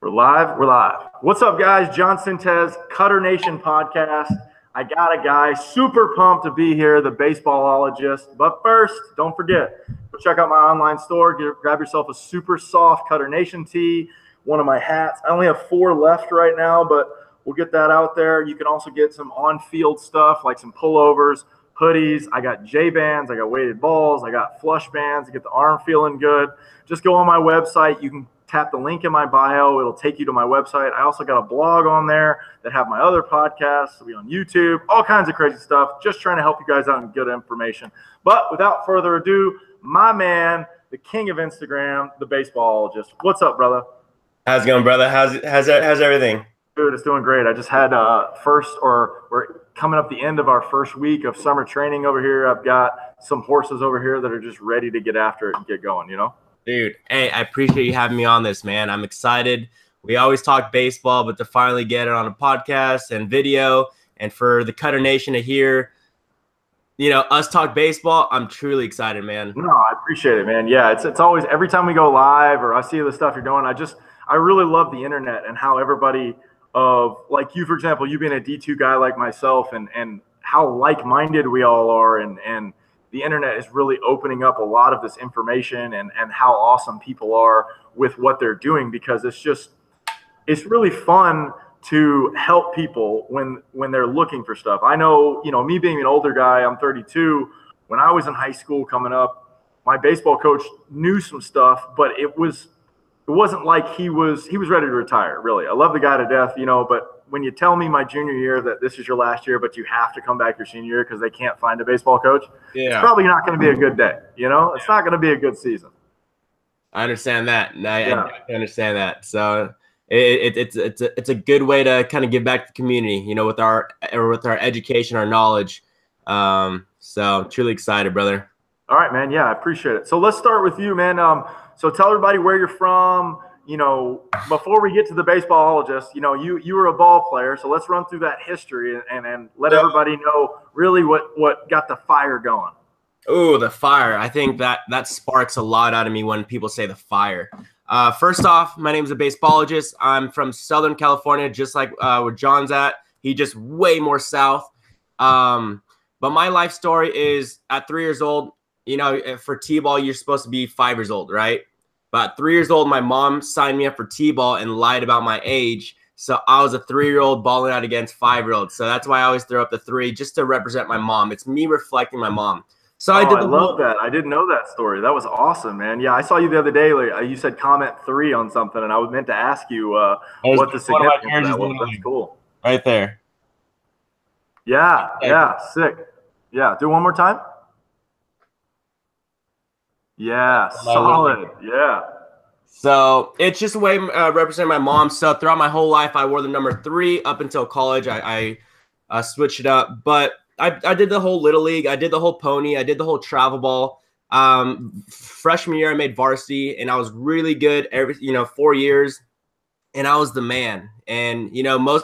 We're live. We're live. What's up, guys? John Sintez, Cutternation podcast. I got a guy super pumped to be here, the Baseballologist. But first, don't forget, go check out my online store. Grab yourself a super soft Cutternation tee, one of my hats. I only have 4 left right now, but we'll get that out there. You can also get some on-field stuff like some pullovers, hoodies. I got J-bands. I got weighted balls. I got flush bands to get the arm feeling good. Just go on my website. You can tap the link in my bio. It'll take you to my website. I also got a blog on there that have my other podcasts. It'll be on YouTube, all kinds of crazy stuff. Just trying to help you guys out and get information. But without further ado, my man, the king of Instagram, the Baseballologist. What's up, brother? How's it going, brother? How's everything? Dude, it's doing great. I just had we're coming up the end of our first week of summer training over here. I've got some horses over here that are just ready to get after it and get going, you know? Dude, hey, I appreciate you having me on this, man. I'm excited. We always talk baseball, but to finally get it on a podcast and video and for the Cutter Nation to hear, us talk baseball, I'm truly excited, man. No, I appreciate it, man. Yeah, it's always every time we go live or I see the stuff you're doing, I really love the internet and how everybody like you, for example, you being a D2 guy like myself and how like-minded we all are and the internet is really opening up a lot of this information and how awesome people are with what they're doing, because it's really fun to help people when they're looking for stuff. I know, me being an older guy, I'm 32. When I was in high school coming up, my baseball coach knew some stuff, but it wasn't like he was ready to retire, really. I love the guy to death, but when you tell me my junior year that this is your last year, but you have to come back your senior year because they can't find a baseball coach, It's probably not going to be a good day. It's not going to be a good season. I understand that. I understand that. So it's a good way to kind of give back to the community, with our education, our knowledge. So truly excited, brother. All right, man. Yeah, I appreciate it. So let's start with you, man. So tell everybody where you're from. Before we get to the Baseballologist, you were a ball player, so let's run through that history and let everybody know really what got the fire going. Oh, the fire. I think that sparks a lot out of me when people say the fire. First off, my name is a Baseballogist. I'm from Southern California, just like where John's at. He just way more south. But my life story is at 3 years old, for T-ball, you're supposed to be 5 years old, right? But at 3 years old, my mom signed me up for T-ball and lied about my age. So I was a 3-year-old balling out against 5-year-olds. So that's why I always throw up the 3 just to represent my mom. It's me reflecting my mom. So I love that. I didn't know that story. That was awesome, man. Yeah, I saw you the other day. Like, you said comment 3 on something, and I was meant to ask you what the significance of that was. That's cool. Right there. Yeah, sick. Yeah, do it one more time. Yeah, solid. Yeah. So it's just a way representing my mom. So throughout my whole life, I wore the number 3 up until college. I switched it up, but I did the whole Little League. I did the whole pony. I did the whole travel ball. Freshman year, I made varsity, and I was really good. 4 years, and I was the man. And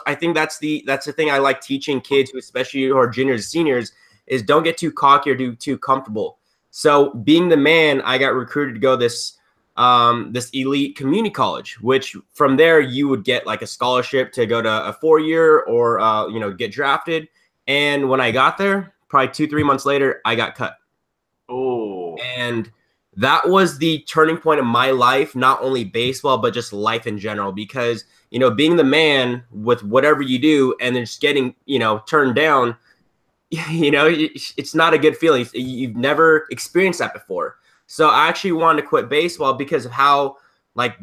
I think that's the thing I like teaching kids, especially who are juniors and seniors, is don't get too cocky or too comfortable. So being the man, I got recruited to go this elite community college, which from there you would get like a scholarship to go to a 4-year or get drafted. And when I got there, probably 2-3 months later, I got cut. Oh, and that was the turning point of my life, not only baseball, but just life in general, because, being the man with whatever you do and then just getting, turned down, it's not a good feeling. You've never experienced that before. So I actually wanted to quit baseball because of how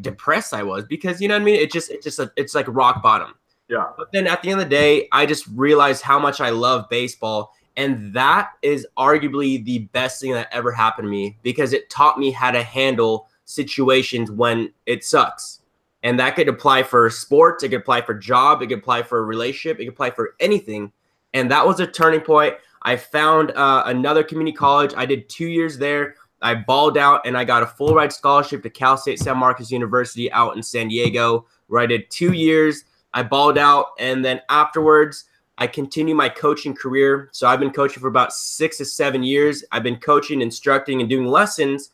depressed I was, because it's like rock bottom. Yeah. But then at the end of the day, I just realized how much I love baseball. And that is arguably the best thing that ever happened to me, because it taught me how to handle situations when it sucks. And that could apply for sports. It could apply for job. It could apply for a relationship. It could apply for anything. And that was a turning point. I found another community college. I did 2 years there. I balled out, and I got a full ride scholarship to Cal State San Marcos University out in San Diego, where I did 2 years. I balled out, and then afterwards, I continued my coaching career. So I've been coaching for about 6 to 7 years. I've been coaching, instructing, and doing lessons.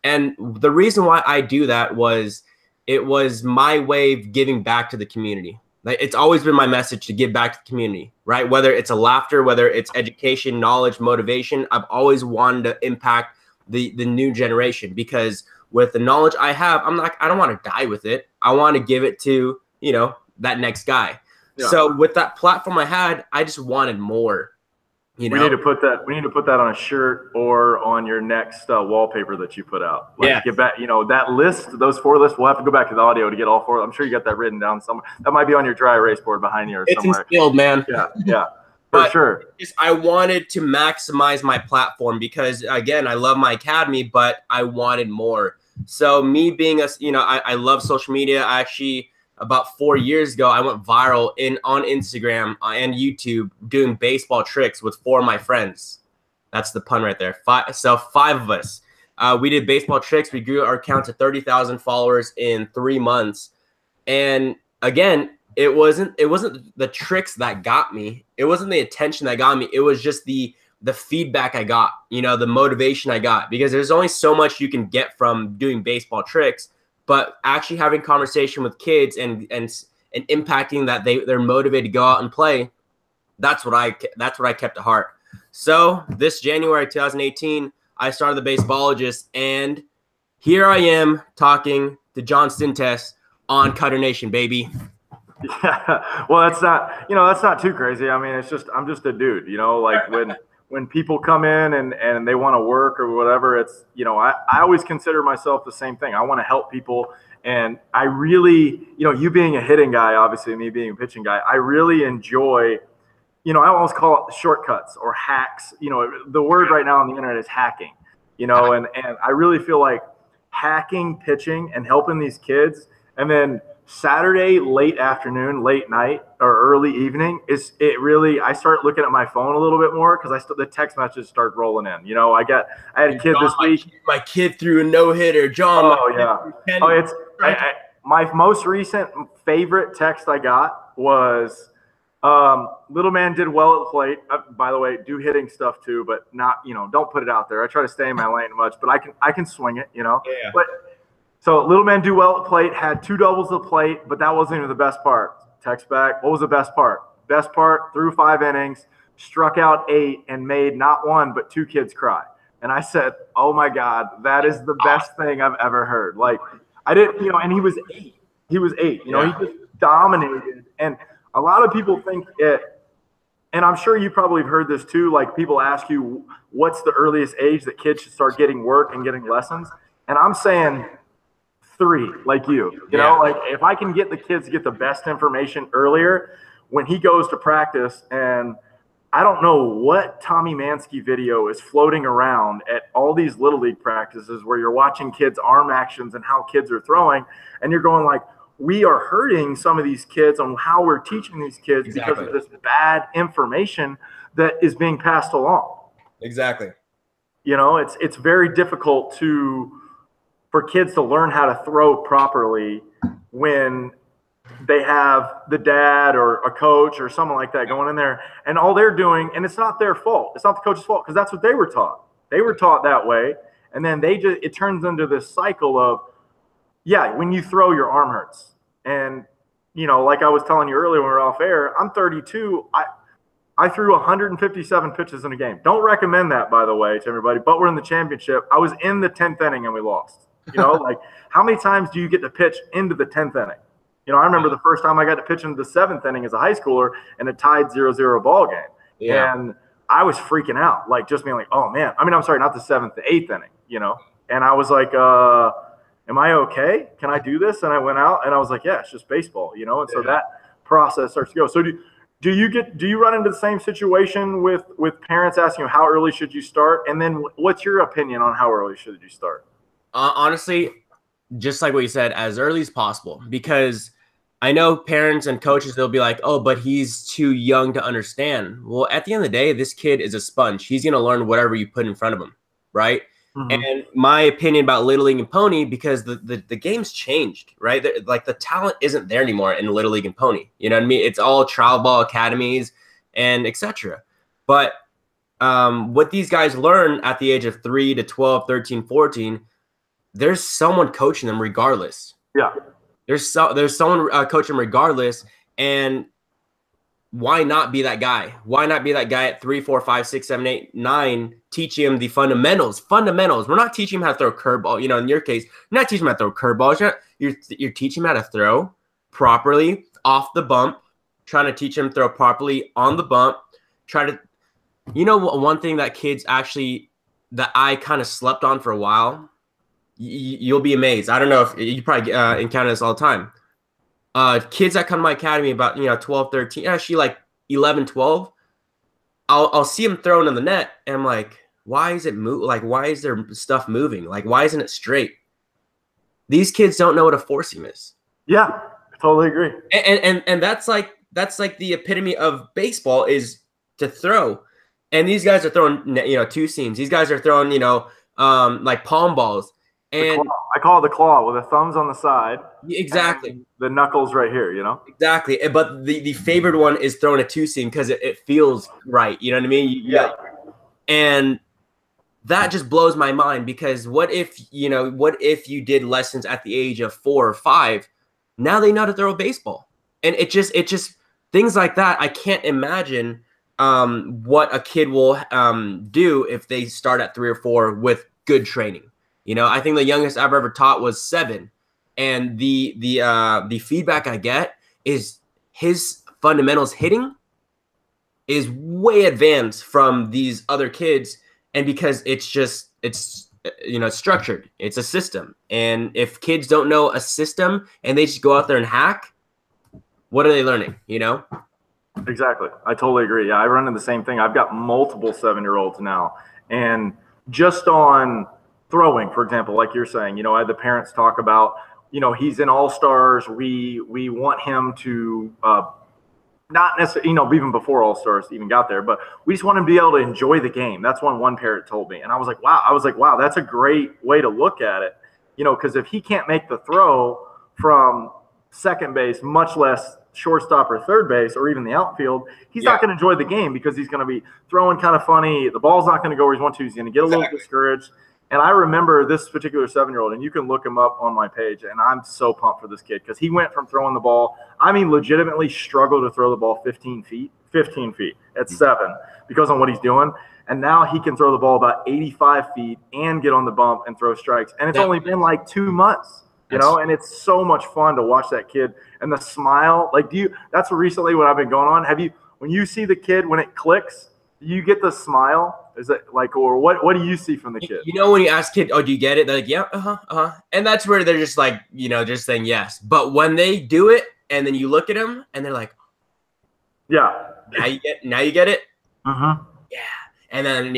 And the reason why I do that was it was my way of giving back to the community. Like, it's always been my message to give back to the community, right? Whether it's a laughter, whether it's education, knowledge, motivation, I've always wanted to impact the new generation, because with the knowledge I have, I don't want to die with it. I want to give it to, that next guy. Yeah. So with that platform I had, I just wanted more. We need to put that on a shirt or on your next wallpaper that you put out. Get back, that list, those 4 lists. We'll have to go back to the audio to get all 4. I'm sure you got that written down somewhere. That might be on your dry erase board behind you or somewhere. It's instilled, man. Yeah, for sure. I wanted to maximize my platform because, again, I love my academy, but I wanted more. So me being I love social media. I actually, about 4 years ago, I went viral on Instagram and YouTube doing baseball tricks with 4 of my friends. That's the pun right there. 5 of us. We did baseball tricks. We grew our account to 30,000 followers in 3 months. And again, it wasn't the tricks that got me. It wasn't the attention that got me. It was just the feedback I got, the motivation I got, because there's only so much you can get from doing baseball tricks. But actually having conversation with kids and impacting that they're motivated to go out and play, that's what I kept at heart. So this January 2018, I started the Baseballogist, and here I am talking to John Stintes on Cutternation, baby. Yeah, well, that's not too crazy. I mean, I'm just a dude, like when people come in and they want to work or whatever, it's, I always consider myself the same thing. I want to help people. And I really, you being a hitting guy, obviously me being a pitching guy, I really enjoy, I always call it shortcuts or hacks. The word right now on the internet is hacking, and I really feel like hacking pitching and helping these kids. And then Saturday, late afternoon, late night, or early evening, I start looking at my phone a little bit more because the text messages start rolling in. I had a kid this week. My kid threw a no-hitter. John. Oh, yeah. My most recent favorite text I got was, little man did well at the plate. By the way, do hitting stuff too, but not, don't put it out there. I try to stay in my lane much, but I can swing it, Yeah. But so little man do well at the plate, had 2 doubles at the plate, but that wasn't even the best part. Text back, what was the best part? Best part, threw 5 innings, struck out 8, and made not 1 but 2 kids cry. And I said, oh my God, that is the best thing I've ever heard. Like, I didn't, and he was 8. He was 8. He just dominated. And a lot of people think it, and I'm sure you probably have heard this too, like people ask you, what's the earliest age that kids should start getting work and getting lessons? And I'm saying 3, like you know, like if I can get the kids to get the best information earlier, when he goes to practice, and I don't know what Tommy Mansky video is floating around at all these little league practices where you're watching kids' arm actions and how kids are throwing, and you're going like, we are hurting some of these kids on how we're teaching these kids because of this bad information that is being passed along. Exactly. It's very difficult for kids to learn how to throw properly when they have the dad or a coach or someone like that going in there, and all they're doing, and it's not their fault. It's not the coach's fault, because that's what they were taught. They were taught that way, and then it turns into this cycle of, when you throw, your arm hurts. And, like I was telling you earlier when we were off air, I'm 32. I threw 157 pitches in a game. Don't recommend that, by the way, to everybody, but we're in the championship. I was in the 10th inning and we lost. Like, how many times do you get to pitch into the 10th inning? I remember the first time I got to pitch into the 7th inning as a high schooler in a tied 0-0 ball game. Yeah. And I was freaking out, like just being like, oh man, I'm sorry, not the 7th, the 8th inning, and I was like, am I okay? Can I do this? And I went out and I was like, yeah, it's just baseball, and so that process starts to go. So do you run into the same situation with parents asking you how early should you start? And then what's your opinion on how early should you start? Honestly, just like what you said, as early as possible, because I know parents and coaches, they'll be like, oh, but he's too young to understand. Well, at the end of the day, this kid is a sponge. He's going to learn whatever you put in front of him, right? Mm-hmm. And my opinion about Little League and Pony, because the game's changed, right? Like the talent isn't there anymore in Little League and Pony. You know what I mean? It's all trial ball academies and etc. But what these guys learn at the age of 3 to 12, 13, 14, there's someone coaching them regardless. Yeah. There's someone coach him regardless, and why not be that guy? Why not be that guy at 3, 4, 5, 6, 7, 8, 9, teaching him the fundamentals? Fundamentals. We're not teaching him how to throw a curveball. You know, in your case, you're not teaching him how to throw curveballs. You're teaching him how to throw properly off the bump. Trying to teach him to throw properly on the bump. One thing that kids actually that I kind of slept on for a while. You'll be amazed. I don't know if you probably encounter this all the time. Kids that come to my academy about 12, 13, actually like 11, 12, I'll see them throwing in the net, and I'm like, why is it move? Like, why is their stuff moving? Like, why isn't it straight? These kids don't know what a four seam is. Yeah, I totally agree. And that's like the epitome of baseball is to throw. And these guys are throwing two seams. These guys are throwing like palm balls. And I call it the claw with the thumbs on the side. Exactly. The knuckles right here, Exactly. But the favored one is throwing a two seam because it feels right. You know what I mean? Yeah. And that just blows my mind, because what if you did lessons at the age of 4 or 5? Now they know how to throw a baseball. And it just things like that. I can't imagine what a kid will do if they start at 3 or 4 with good training. I think the youngest I've ever taught was 7, and the feedback I get is his fundamentals hitting is way advanced from these other kids, and because it's structured, it's a system, and if kids don't know a system and they just go out there and hack, what are they learning? Exactly. I totally agree. Yeah, I run into the same thing. I've got multiple 7-year-olds now, and just on throwing, for example, like you're saying, I had the parents talk about, he's in All-Stars. We want him to not necessarily, even before All-Stars even got there, but we just want him to be able to enjoy the game. That's what one parent told me. And I was like, wow, that's a great way to look at it. Because if he can't make the throw from second base, much less shortstop or third base or even the outfield, he's not going to enjoy the game, because he's going to be throwing kind of funny. The ball's not going to go where he's want to. He's going to get a little discouraged. And I remember this particular 7-year-old, and you can look him up on my page, and I'm so pumped for this kid, because he went from throwing the ball, legitimately struggled to throw the ball 15 feet at 7 because on what he's doing. And now he can throw the ball about 85 feet and get on the bump and throw strikes. And it's only been like 2 months, and it's so much fun to watch that kid. And the smile, that's recently what I've been going on. When you see the kid, when it clicks, do you get the smile? Is it or what do you see from the kid? When you ask kid, oh, do you get it? They're like, yeah, and that's where they're just like, just saying yes. But when they do it, and then you look at them, and they're like, yeah, now you get it. Yeah. And then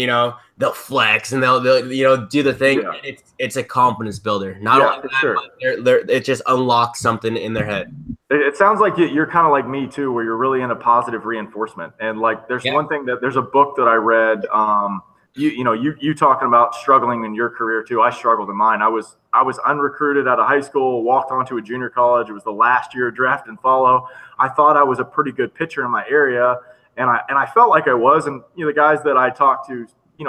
they'll flex, and they'll do the thing. Yeah. It's a confidence builder. Not only that, sure, but it just unlocks something in their head. It sounds like you're kind of like me too, where you're really into positive reinforcement. And there's one thing there's a book that I read. You talking about struggling in your career too. I struggled in mine. I was unrecruited out of high school, walked onto a junior college. It was the last year of draft and follow. I thought I was a pretty good pitcher in my area. And I felt like I was, and the guys that I talked to,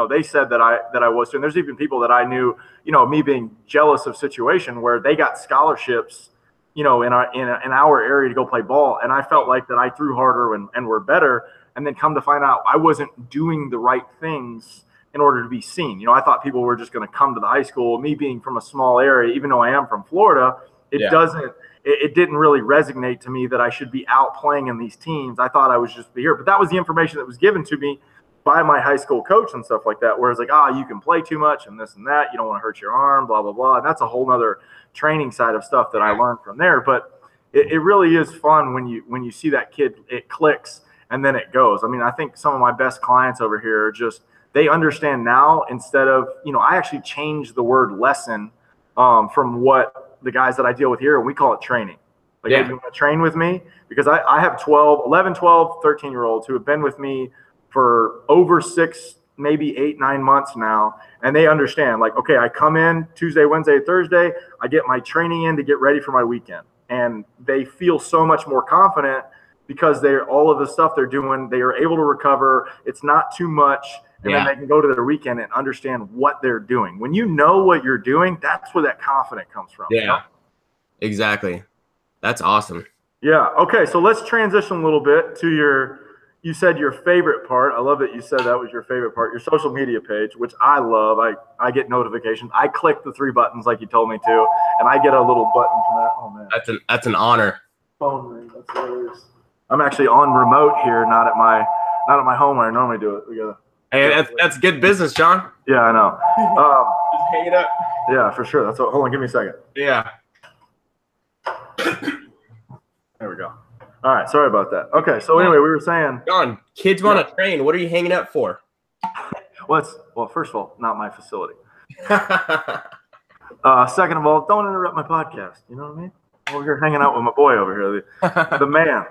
they said that I was too. And there's even people that I knew, me being jealous of situation where they got scholarships, in our area to go play ball, and I felt like that I threw harder and were better. And then come to find out, I wasn't doing the right things in order to be seen. I thought people were just going to come to the high school. Me being from a small area, even though I am from Florida, it didn't really resonate to me that I should be out playing in these teams. I thought I was just here. But that was the information that was given to me by my high school coach and stuff like that, where it's like, you can play too much and this and that. You don't want to hurt your arm, blah, blah, blah. And that's a whole nother training side of stuff that I learned from there. But it really is fun when you see that kid, it clicks and then it goes. I mean, I think some of my best clients over here are just, they understand now instead of, I actually changed the word lesson from what the guys that I deal with here, and we call it training. Hey, you want to train with me? Because I have 11, 12, 13-year-olds who have been with me for over 6, maybe 8, 9 months now, and they understand, okay, I come in Tuesday, Wednesday, Thursday, I get my training in to get ready for my weekend. And they feel so much more confident because all of the stuff they're doing, they are able to recover. It's not too much. And then they can go to their weekend and understand what they're doing. When you know what you're doing, that's where that confidence comes from. Yeah. Exactly. That's awesome. Yeah. Okay. So let's transition a little bit to you said your favorite part. I love that you said that was your favorite part, your social media page, which I love. I get notifications. I click the 3 buttons like you told me to, and I get a little button from that. Oh man. That's an honor. Phone ring. That's hilarious. I'm actually on remote here, not at my home where I normally do it. We gotta. Hey, that's good business, John. Yeah, I know. Just hang it up. Yeah, for sure. That's what. Hold on, give me a second. Yeah. There we go. All right, sorry about that. Okay, so anyway, we were saying, John, kids want to train. What are you hanging up for? well, first of all, not my facility. Second of all, don't interrupt my podcast. You know what I mean? Over here hanging out with my boy over here, the man.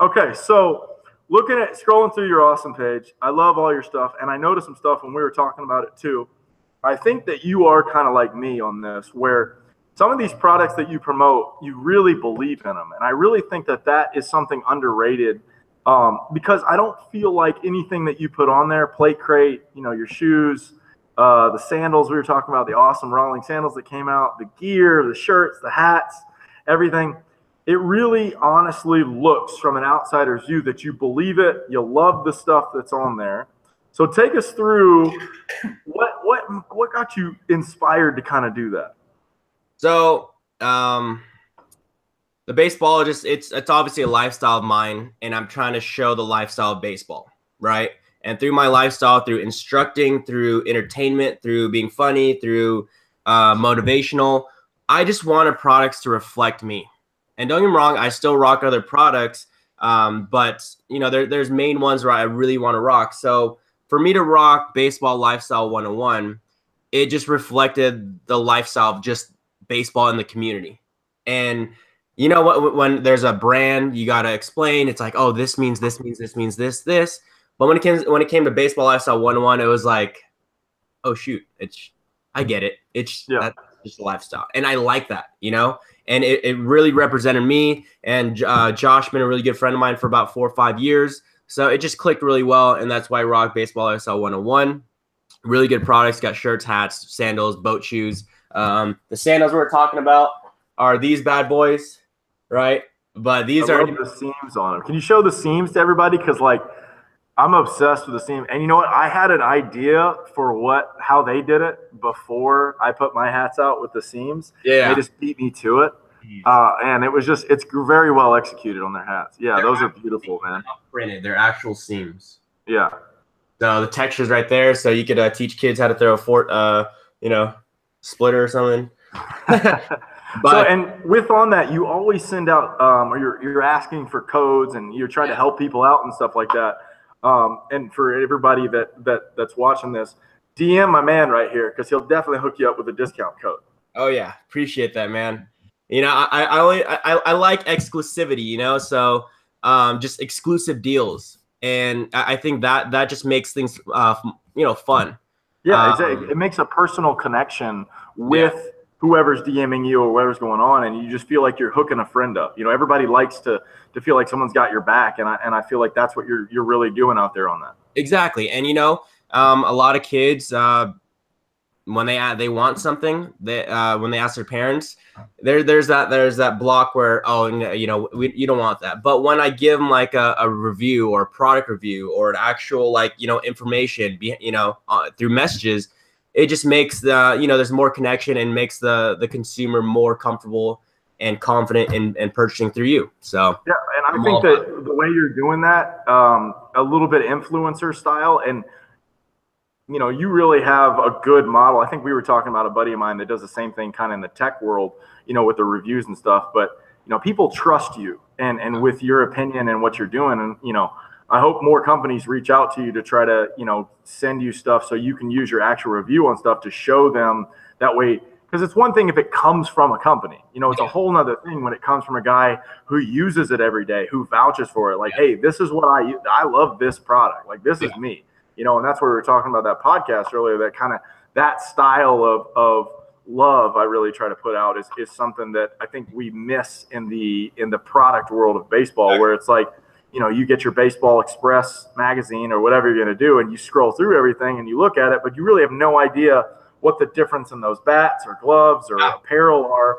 Okay, so scrolling through your awesome page, I love all your stuff, and I noticed some stuff when we were talking about it too. I think that you are kind of like me on this, where some of these products that you promote, you really believe in them. And I really think that that is something underrated because I don't feel like anything that you put on there, Plate Crate, your shoes, the sandals we were talking about, the awesome Rawling sandals that came out, the gear, the shirts, the hats, everything. It really honestly looks from an outsider's view that you believe it. You love the stuff that's on there. So take us through what got you inspired to kind of do that? So, the Baseballogist, it's obviously a lifestyle of mine, and I'm trying to show the lifestyle of baseball, right? And through my lifestyle, through instructing, through entertainment, through being funny, through motivational, I just wanted products to reflect me. And don't get me wrong, I still rock other products, but there's main ones where I really want to rock. So for me to rock Baseball Lifestyle 101, it just reflected the lifestyle of just baseball in the community. And you know what, when there's a brand, you got to explain, it's like, oh, this means this means this means this. But when it came to Baseball Lifestyle 101, it was like, oh shoot, I get it. That's just a lifestyle. And I like that, and it really represented me. And Josh been a really good friend of mine for about 4 or 5 years. So it just clicked really well. And that's why I rock Baseball Lifestyle 101. Really good products, got shirts, hats, sandals, boat shoes. The sandals we're talking about are these bad boys, right? But these are the seams on them. Can you show the seams to everybody? Because I'm obsessed with the seam. And you know what? I had an idea for how they did it before I put my hats out with the seams. Yeah. They just beat me to it. And it was it's very well executed on their hats. Yeah, those are beautiful, man. Printed. They're actual seams. Yeah. So the texture's right there. So you could teach kids how to throw a splitter or something. And on that, you always send out, or you're asking for codes, and you're trying to help people out and stuff like that. And for everybody that's watching this, DM my man right here, because he'll definitely hook you up with a discount code. Oh yeah, appreciate that, man. I like exclusivity, so just exclusive deals, and I think that just makes things fun. Yeah, exactly. It makes a personal connection with whoever's DMing you or whatever's going on, and you just feel like you're hooking a friend up. Everybody likes to feel like someone's got your back, and I feel like that's what you're really doing out there on that. Exactly, and a lot of kids when they want something, when they ask their parents, there's that block where you don't want that. But when I give them like a review or a product review or an actual information through messages, it just makes there's more connection and makes the consumer more comfortable and confident in purchasing through you. So yeah, and I think that the way you're doing that, a little bit influencer style, and you really have a good model. I think we were talking about a buddy of mine that does the same thing kind of in the tech world, with the reviews and stuff. But, people trust you and with your opinion and what you're doing. And, I hope more companies reach out to you to try to, send you stuff so you can use your actual review on stuff to show them that way. Because it's one thing if it comes from a company, it's a whole nother thing when it comes from a guy who uses it every day, who vouches for it. Like, hey, this is what I love this product. Like, this is me. And that's what we were talking about that podcast earlier, that style of love I really try to put out is something that I think we miss in the product world of baseball, where it's like, you get your Baseball Express magazine or whatever you're going to do, and you scroll through everything and you look at it, but you really have no idea what the difference in those bats or gloves or apparel are.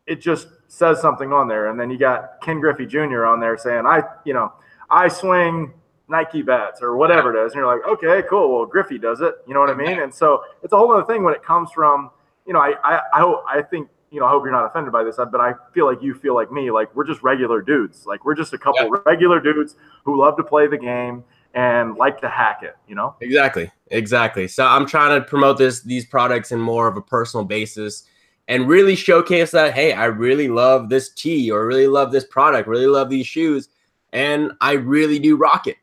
it just says something on there. And then you got Ken Griffey Jr. on there saying, I swing Nike bats or whatever it is. And you're like, okay, cool. Well, Griffey does it. You know what I mean? And so it's a whole other thing when it comes from, I think, I hope you're not offended by this, but I feel like you feel like me, like we're just regular dudes. Like we're just a couple regular dudes who love to play the game and like to hack it, Exactly. So I'm trying to promote these products in more of a personal basis and really showcase that, hey, I really love this tee or really love this product, really love these shoes, and I really do rock it.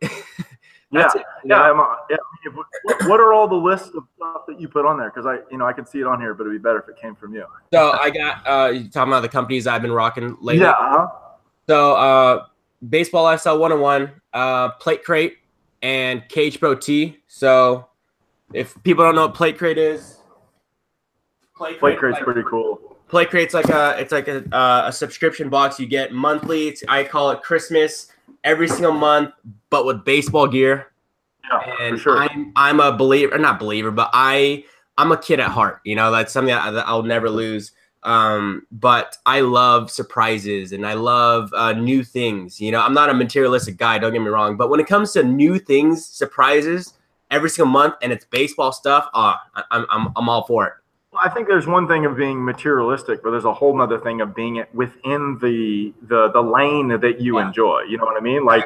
What are all the lists of stuff that you put on there? Because I can see it on here, but it'd be better if it came from you. So I got you talking about the companies I've been rocking lately. Yeah. So Baseball Lifestyle 101, Plate Crate, and Cage Pro T. So if people don't know what Plate Crate is, Plate Crate's pretty cool. Plate Crate's like a subscription box you get monthly. I call it Christmas every single month, but with baseball gear. Yeah, and for sure. I'm a believer, not believer, but I'm a kid at heart. That's something that I'll never lose. But I love surprises and I love new things. I'm not a materialistic guy, don't get me wrong, but when it comes to new things, surprises every single month, and it's baseball stuff, I'm all for it. I think there's one thing of being materialistic, but there's a whole nother thing of being within the lane that you enjoy. You know what I mean? Like,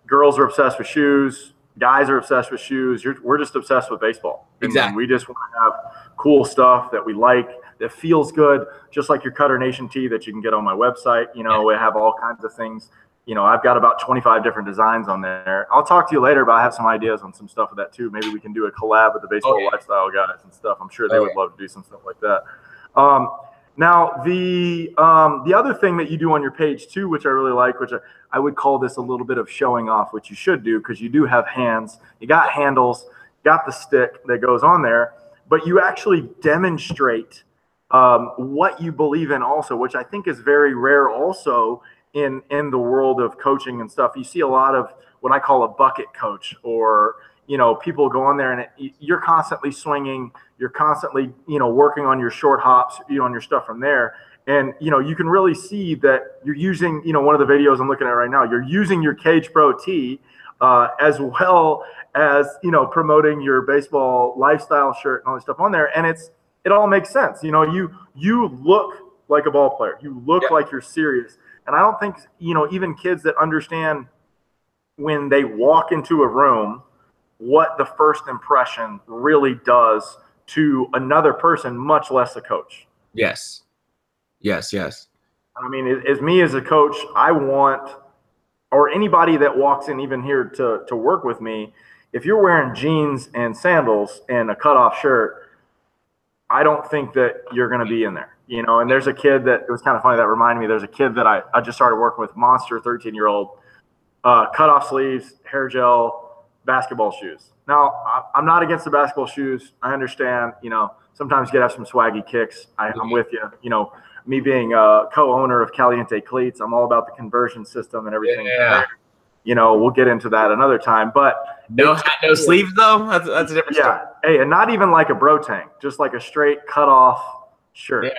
girls are obsessed with shoes. Guys are obsessed with shoes. We're just obsessed with baseball. Exactly. We just want to have cool stuff that we like, that feels good, just like your Cutternation tee that you can get on my website. We have all kinds of things. I've got about 25 different designs on there. I'll talk to you later, but I have some ideas on some stuff with that too. Maybe we can do a collab with the Baseball Lifestyle guys and stuff. I'm sure they would love to do some stuff like that. Now, the other thing that you do on your page too, which I really like, which I would call this a little bit of showing off, which you should do because you do have hands, you got handles, got the stick that goes on there, but you actually demonstrate what you believe in also, which I think is very rare also in the world of coaching and stuff. You see a lot of what I call a bucket coach, or people go on there and you're constantly swinging, you're constantly working on your short hops, on your stuff from there, and you can really see that you're using one of the videos I'm looking at right now, you're using your Cage Pro tee as well as promoting your Baseball Lifestyle shirt and all this stuff on there, and it all makes sense. You look like a ball player, you look like you're serious. And I don't think, even kids that understand when they walk into a room, what the first impression really does to another person, much less a coach. Yes. I mean, as me as a coach, I want, or anybody that walks in even here to work with me, if you're wearing jeans and sandals and a cutoff shirt, I don't think that you're going to be in there. And there's a kid that, it was kind of funny, that reminded me, there's a kid that I just started working with, monster 13-year-old, cutoff sleeves, hair gel, basketball shoes. Now, I'm not against the basketball shoes. I understand, sometimes you got to have some swaggy kicks. I'm with you. Me being a co-owner of Caliente Cleats, I'm all about the conversion system and everything. Yeah. We'll get into that another time. But no hat, no sleeves, though? That's a different story. Hey, and not even like a bro tank, just like a straight cut-off shirt. Yeah.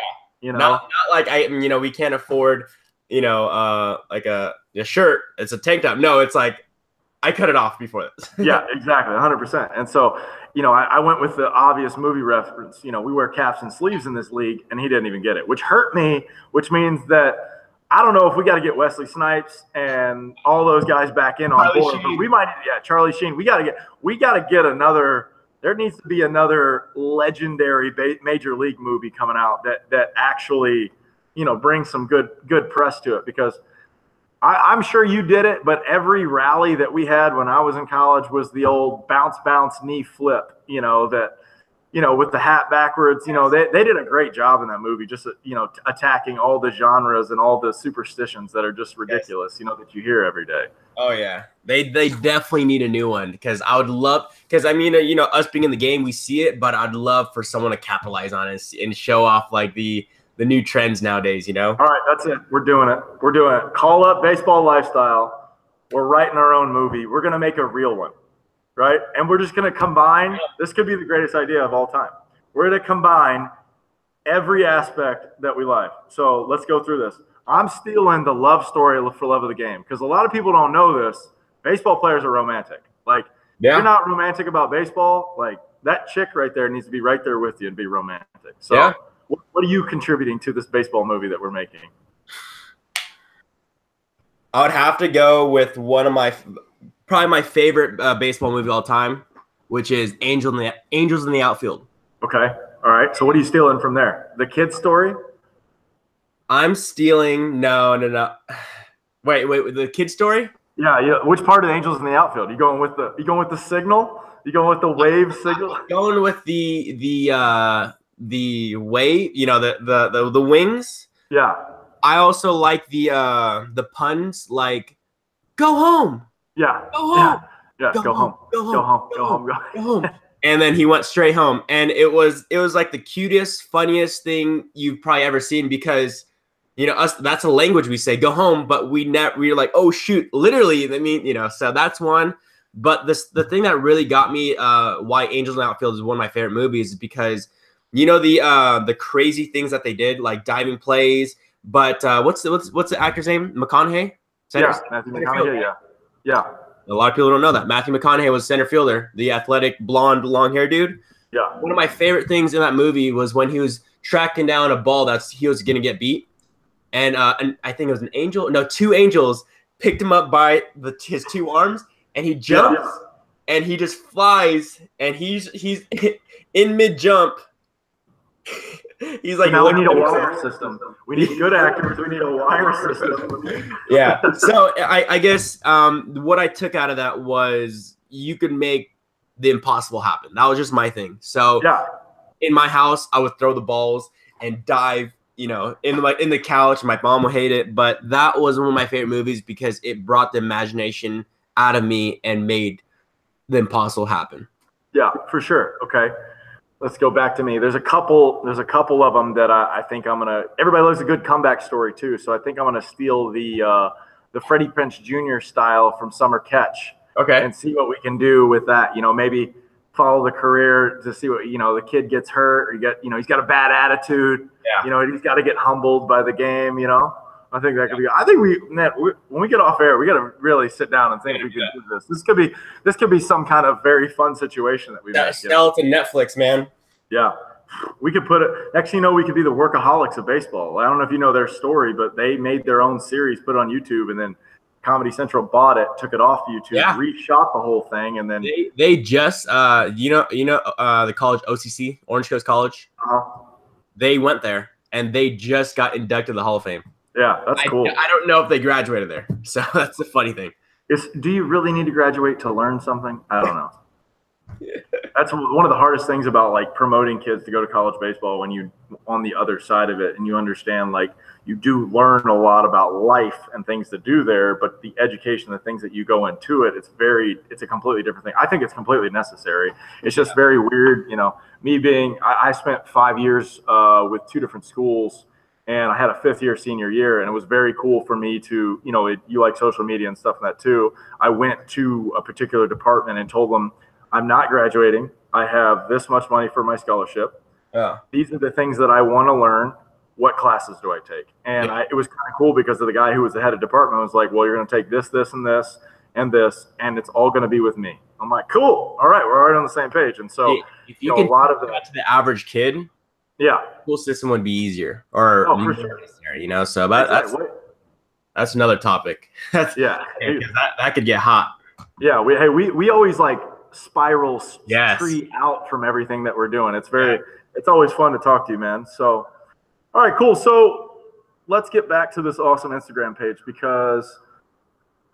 Not like we can't afford, like a shirt. It's a tank top. No, it's like I cut it off before this. Yeah, exactly, 100%. And so, I went with the obvious movie reference. We wear caps and sleeves in this league, and he didn't even get it, which hurt me. Which means that I don't know if we got to get Wesley Snipes and all those guys back in on board. But we might, Charlie Sheen. We got to get another. There needs to be another legendary major league movie coming out that actually, brings some good press to it, because I'm sure you did it, but every rally that we had when I was in college was the old bounce, knee flip, with the hat backwards. They did a great job in that movie, just, attacking all the genres and all the superstitions that are just ridiculous, that you hear every day. Oh, yeah. They definitely need a new one, because I would love – because, us being in the game, we see it, but I'd love for someone to capitalize on it and show off, like, the new trends nowadays, All right, that's it. We're doing it. Call up Baseball Lifestyle. We're writing our own movie. We're going to make a real one, right? And we're just going to combine – this could be the greatest idea of all time. We're going to combine every aspect that we like. So let's go through this. I'm stealing the love story for love of the game because a lot of people don't know this. Baseball players are romantic. Like, if you're not romantic about baseball, like that chick right there needs to be right there with you and be romantic. So, what are you contributing to this baseball movie that we're making? I would have to go with probably my favorite baseball movie of all time, which is Angels in the Outfield. Okay. All right. So what are you stealing from there? The kid's story? I'm stealing no. Wait, the kid story? Yeah. Which part of the Angels in the Outfield? You going with the signal? You going with the wave signal? Going with the wave, the wings. Yeah. I also like the puns like go home. Yeah. Go home. Yeah. Go home. Go home. And then he went straight home. And it was like the cutest, funniest thing you've probably ever seen because us, that's a language we say, go home, but we're like, oh shoot, literally, I mean, so that's one. But the thing that really got me why Angels in the Outfield is one of my favorite movies is because the crazy things that they did, like diving plays. But what's the actor's name? McConaughey? Yeah, Matthew McConaughey, yeah. A lot of people don't know that. Matthew McConaughey was center fielder, the athletic, blonde, long-haired dude. Yeah. One of my favorite things in that movie was when he was tracking down a ball he was going to get beat. And I think it was two angels picked him up by his two arms, and he jumps, and he just flies, and he's in mid-jump. He's like, now we need a wire system. We need good actors. We need a wire system. Yeah. So I guess what I took out of that was you could make the impossible happen. That was just my thing. So in my house, I would throw the balls and dive, in the couch. My mom would hate it, but that was one of my favorite movies because it brought the imagination out of me and made the impossible happen. Yeah, for sure. Okay. Let's go back to me. There's a couple of them that I think I'm gonna. Everybody loves a good comeback story too, so I think I'm gonna steal the Freddie Prinze Jr. style from Summer Catch. Okay. And see what we can do with that. Maybe follow the career to see what the kid gets hurt, or he's got a bad attitude. Yeah. He's got to get humbled by the game. I think that could be. I think when we get off air, we got to really sit down and think we can do this. This could be some kind of very fun situation that we make. Skeleton Netflix, man. Yeah, we could put it. Next, we could be the Workaholics of baseball. I don't know if you know their story, but they made their own series, put it on YouTube, and then Comedy Central bought it, took it off YouTube, reshot the whole thing, and then they just the college OCC, Orange Coast College. They went there and they just got inducted to the Hall of Fame. Yeah, that's cool. I don't know if they graduated there, so that's the funny thing. Do you really need to graduate to learn something? I don't know. That's one of the hardest things about like promoting kids to go to college baseball when you on the other side of it and you understand like you do learn a lot about life and things to do there, but the education, the things that you go into it, it's a completely different thing. I think it's completely necessary. It's just very weird, I spent 5 years with two different schools. And I had a fifth year senior year, and it was very cool for me to, you like social media and stuff like that too. I went to a particular department and told them, I'm not graduating. I have this much money for my scholarship. Yeah. These are the things that I want to learn. What classes do I take? And it was kind of cool because of the guy who was the head of department was like, well, you're going to take this, this, and this, and this, and it's all going to be with me. I'm like, cool. All right. We're already on the same page. And so if you can a lot of that to the average kid, the school system would be easier or for sure. So that's another topic. That could get hot. Yeah, we always like spiral tree out from everything that we're doing. It's always fun to talk to you, man. So, all right, cool. So let's get back to this awesome Instagram page because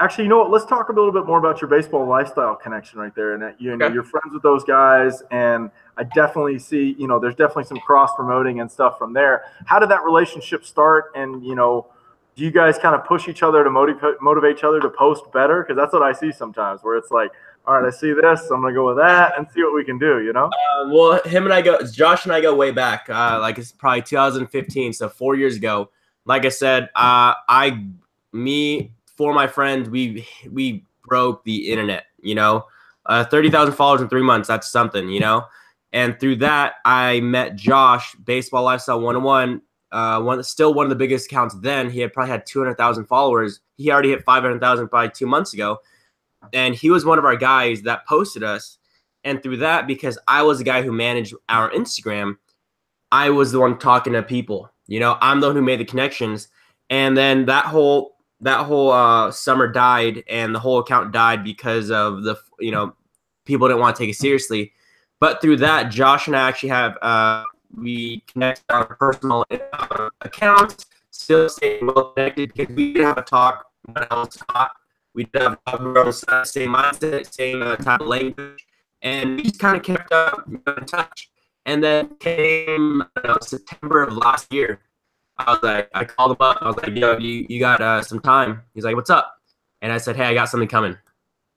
actually, you know what? Let's talk a little bit more about your baseball lifestyle connection right there. And that you're friends with those guys, and I definitely see, there's definitely some cross promoting and stuff from there. How did that relationship start? And do you guys kind of push each other to motivate each other to post better? Because that's what I see sometimes, where it's like, all right, I see this, I'm gonna go with that and see what we can do. Well, Josh and I go way back. Like it's probably 2015, so 4 years ago. Like I said, for my friends, we broke the internet, 30,000 followers in 3 months. That's something, And through that, I met Josh, Baseball Lifestyle 101. Still one of the biggest accounts then. He had probably had 200,000 followers. He already hit 500,000 probably 2 months ago. And he was one of our guys that posted us. And through that, because I was the guy who managed our Instagram, I was the one talking to people. I'm the one who made the connections. And then that whole summer died, and the whole account died because of people didn't want to take it seriously. But through that, Josh and I actually have we connect our personal accounts, still staying well connected because we didn't have a talk when I was hot. We did have the same mindset, same type of language, and we just kind of kept in touch. And then came September of last year. I called him up. I was like, yo, you got some time? He's like, what's up? And I said, hey, I got something coming.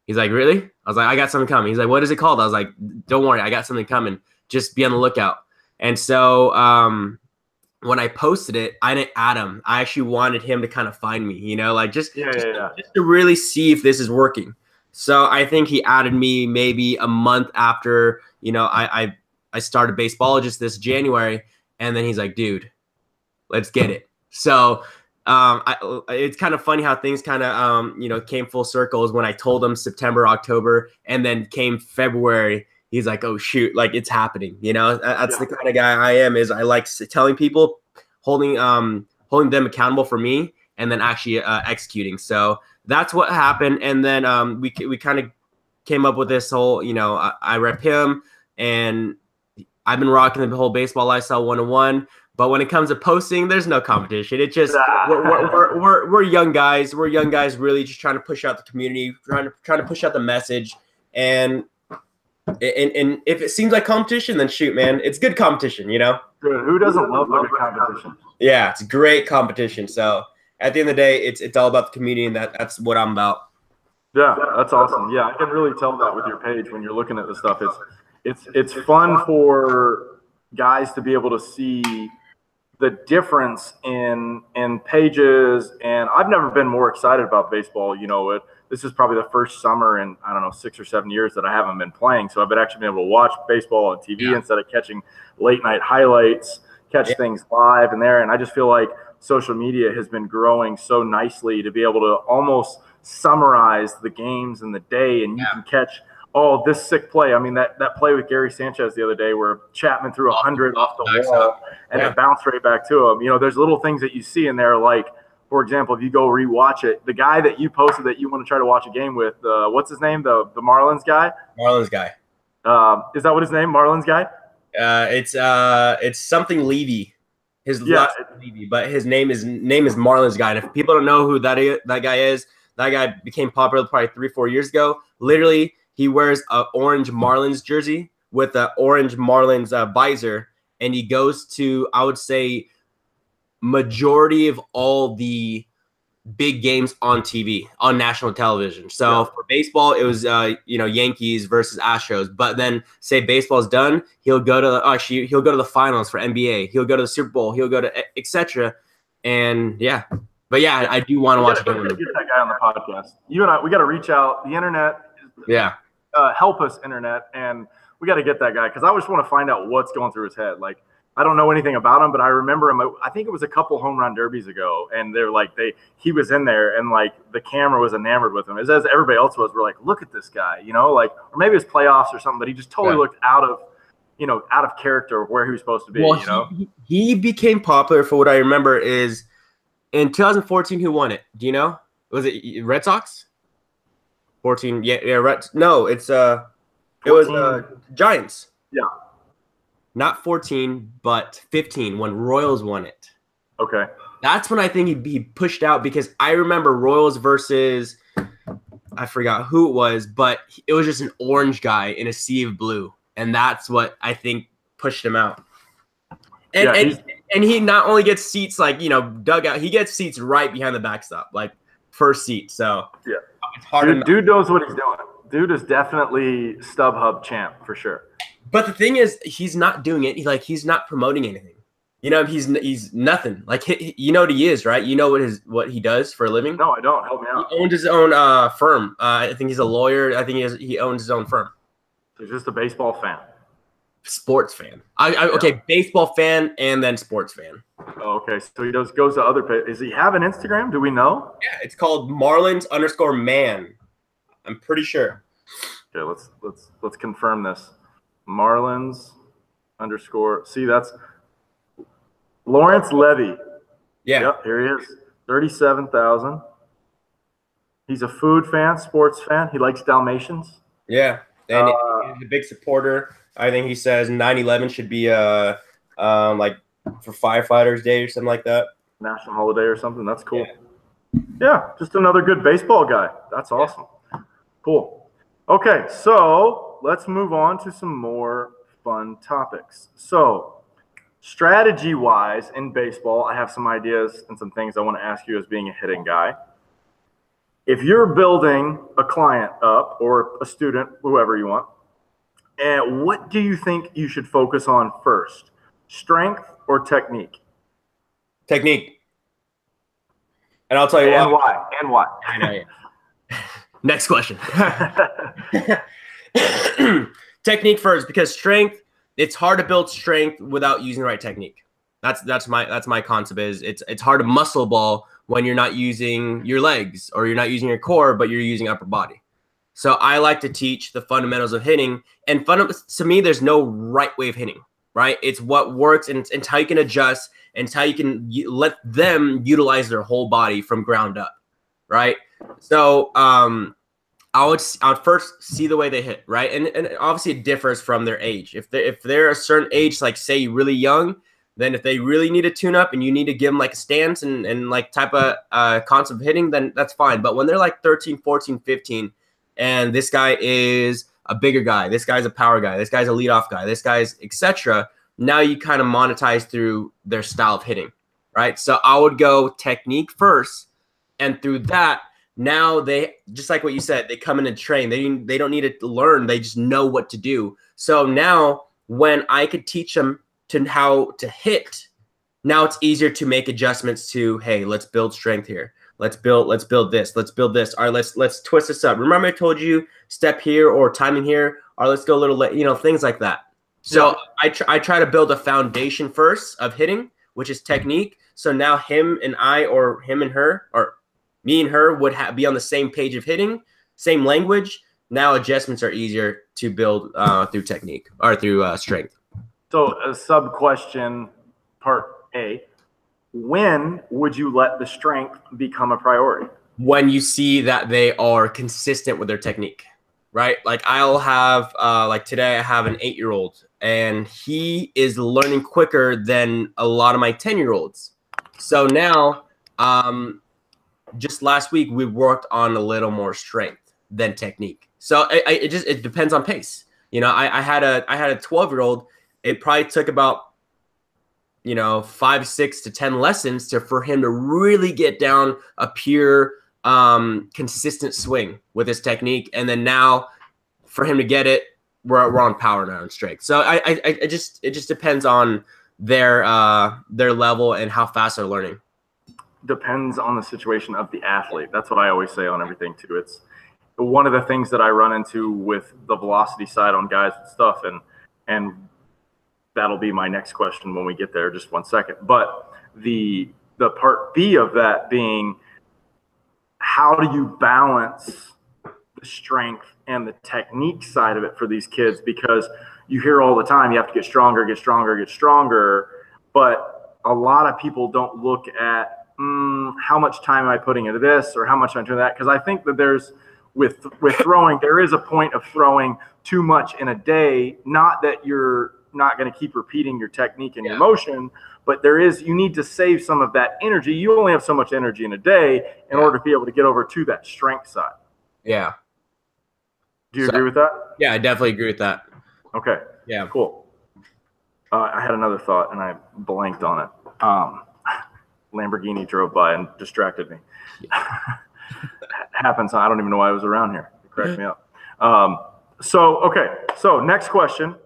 He's like, really? I was like, I got something coming. He's like, what is it called? I was like, don't worry, I got something coming. Just be on the lookout. And so when I posted it, I didn't add him. I actually wanted him to kind of find me, just to really see if this is working. So I think he added me maybe a month after, I started Baseballogist this January. And then he's like, dude, let's get it. So it's kind of funny how things kind of, came full circle is when I told him September, October, and then came February. He's like, oh, shoot, like it's happening. That's the kind of guy I am, is I like telling people, holding them accountable for me, and then actually executing. So that's what happened. And then we kind of came up with this whole, I rep him, and I've been rocking the whole Baseball Lifestyle 101. But when it comes to posting, there's no competition. It's just we're young guys. We're young guys really just trying to push out the community, trying to push out the message. And if it seems like competition, then shoot, man, it's good competition, Dude, who doesn't love a good competition? Yeah, it's great competition. So at the end of the day, it's all about the community, and that's what I'm about. Yeah, that's awesome. Yeah, I can really tell that with your page when you're looking at the stuff. It's fun for guys to be able to see the difference in pages, and I've never been more excited about baseball. This is probably the first summer in, I don't know, 6 or 7 years that I haven't been playing. So I've been actually been able to watch baseball on TV instead of catching late night highlights, catch things live and there. And I just feel like social media has been growing so nicely to be able to almost summarize the games in the day, and you can catch, oh, this sick play. I mean, that play with Gary Sanchez the other day where Chapman threw 100 off the wall and it bounced right back to him. There's little things that you see in there, like, for example, if you go rewatch it, the guy that you posted that you want to try to watch a game with, what's his name? The Marlins guy? Marlins guy. Is that what his name? Marlins guy? It's something Levy. His last name is Levy, but his name is Marlins guy. And if people don't know who that guy is, that guy became popular probably 3-4 years ago. Literally, he wears an orange Marlins jersey with an orange Marlins visor, and he goes to, I would say, majority of all the big games on TV, on national television. So for baseball, it was Yankees versus Astros. But then say baseball's done, he'll go to the finals for NBA. He'll go to the Super Bowl. He'll go to etc. And but I do want to watch a game with him. Get that guy on the podcast. You and I, we got to reach out. The internet, help us, internet, and we got to get that guy, because I just want to find out what's going through his head. Like, I don't know anything about him, but I remember him. I think it was a couple home run derbies ago, and they're like he was in there, and like the camera was enamored with him, as everybody else was. We're like, look at this guy, or maybe it was playoffs or something, but he just totally looked out of character of where he was supposed to be. Well, he became popular for what I remember is in 2014. Who won it? Do you know? Was it Red Sox? 14, no, it was Giants. Yeah. Not 14, but 15 when Royals won it. Okay. That's when I think he pushed out, because I remember Royals versus, I forgot who it was, but it was just an orange guy in a sea of blue. And that's what I think pushed him out. And he not only gets seats dugout, he gets seats right behind the backstop, like first seat. So it's hard. Dude knows what he's doing. Dude is definitely StubHub champ for sure. But the thing is, he's not doing it. He's not promoting anything. He's nothing. Like, you know what he is, right? You know what he does for a living? No, I don't. Help me out. He owns his own firm. I think he's a lawyer. I think he owns his own firm. He's just a baseball fan. Sports fan. Okay, baseball fan and then sports fan. Oh, okay, so he goes to other pages. Does he have an Instagram? Do we know? Yeah, it's called Marlins_man. I'm pretty sure. Okay, let's confirm this. Marlins _ see, that's Lawrence Levy. Yeah. Yep, here he is. 37,000. He's a food fan, sports fan. He likes Dalmatians. Yeah, and he's a big supporter. I think he says 9/11 should be like for Firefighters Day or something like that. National holiday or something. That's cool. Yeah, just another good baseball guy. That's awesome. Cool. Okay, so let's move on to some more fun topics. So strategy-wise in baseball, I have some ideas and some things I want to ask you as being a hitting guy. If you're building a client up or a student, whoever you want, and what do you think you should focus on first, strength or technique? Technique. And I'll tell you why. And why. I know. Yeah. Next question. Technique first, because strength, it's hard to build strength without using the right technique. That's my concept. Is it's hard to muscle ball when you're not using your legs or you're not using your core, but you're using upper body. So I like to teach the fundamentals of hitting, and to me, there's no right way of hitting. Right? It's what works, and it's how you can adjust, and it's how you can let them utilize their whole body from ground up. Right? So I would first see the way they hit, right? And obviously it differs from their age. If they're a certain age, like say really young, then if they really need a tune up and you need to give them like a stance and like type of concept of hitting, then that's fine. But when they're like 13, 14, 15, and this guy is a bigger guy, this guy's a power guy, this guy's a leadoff guy, this guy's etc. Now you kind of monetize through their style of hitting, right? So I would go technique first, and through that, now they, just like what you said, they come in and train. They don't need to learn. They just know what to do. So now when I could teach them to how to hit, now it's easier to make adjustments to, hey, let's build strength here. Let's build this. Let's build this. All right, let's twist this up. Remember I told you step here or timing here, or let's go a little, things like that. So yeah. I try to build a foundation first of hitting, which is technique. So now him and I, or him and her, or me and her would be on the same page of hitting, same language. Now adjustments are easier to build through technique or through strength. So a sub question, part A, when would you let the strength become a priority? When you see that they are consistent with their technique, right? Like I'll have, like today I have an 8-year-old and he is learning quicker than a lot of my 10-year-olds. So now, just last week we worked on a little more strength than technique. So it depends on pace. I had a 12-year-old. It probably took about 5, 6 to 10 lessons for him to really get down a pure consistent swing with his technique, and then now for him to get it, we're on power now and strength. So it just depends on their level and how fast they're learning. Depends on the situation of the athlete. That's what I always say on everything too. It's one of the things that I run into with the velocity side on guys and stuff, and that'll be my next question when we get there. Just one second. But the part B of that being, how do you balance the strength and the technique side of it for these kids? Because you hear all the time, you have to get stronger, get stronger, get stronger. But a lot of people don't look at how much time am I putting into this, or how much I'm doing that. Because I think that there's, with throwing, there is a point of throwing too much in a day. Not that you're not going to keep repeating your technique and your motion, but you need to save some of that energy. You only have so much energy in a day in order to be able to get over to that strength side. Yeah. Do you agree with that? Yeah, I definitely agree with that. Okay. Yeah. Cool. I had another thought and I blanked on it. Lamborghini drove by and distracted me. Happens. I don't even know why I was around here. It cracked me up. So next question.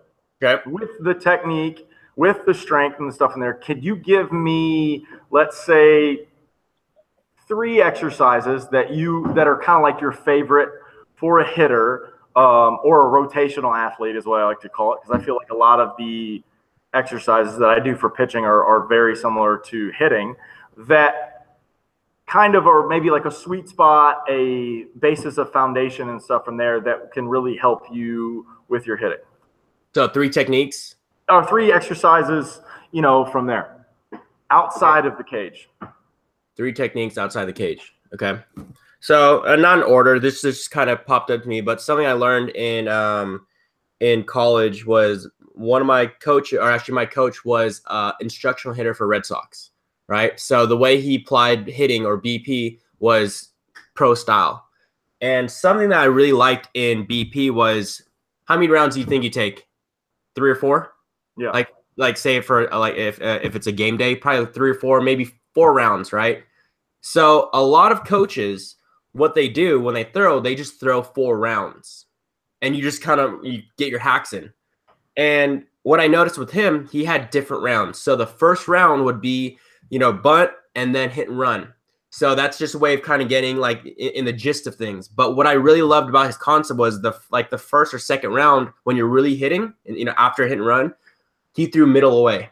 Okay. With the technique, with the strength and the stuff in there, could you give me, let's say, 3 exercises that are kind of like your favorite for a hitter or a rotational athlete is what I like to call it, because I feel like a lot of the exercises that I do for pitching are very similar to hitting, that kind of are maybe like a sweet spot, a basis of foundation and stuff from there that can really help you with your hitting. So 3 techniques? Or 3 exercises, from there, outside of the cage. 3 techniques outside the cage. Okay. So not in order. This just kind of popped up to me, but something I learned in college was one of my coaches, or actually my coach was instructional hitter for Red Sox, right? So the way he applied hitting, or BP, was pro style. And something that I really liked in BP was, how many rounds do you think you take? 3 or 4? Yeah. Like say for like if it's a game day, probably 3 or 4, maybe 4 rounds, right? So a lot of coaches, what they do when they just throw 4 rounds, and you just you get your hacks in. And what I noticed with him, he had different rounds. So the first round would be, bunt and then hit and run. So that's just a way of kind of getting like in the gist of things. But what I really loved about his concept was the first or second round, when you're really hitting, and after hit and run, he threw middle away.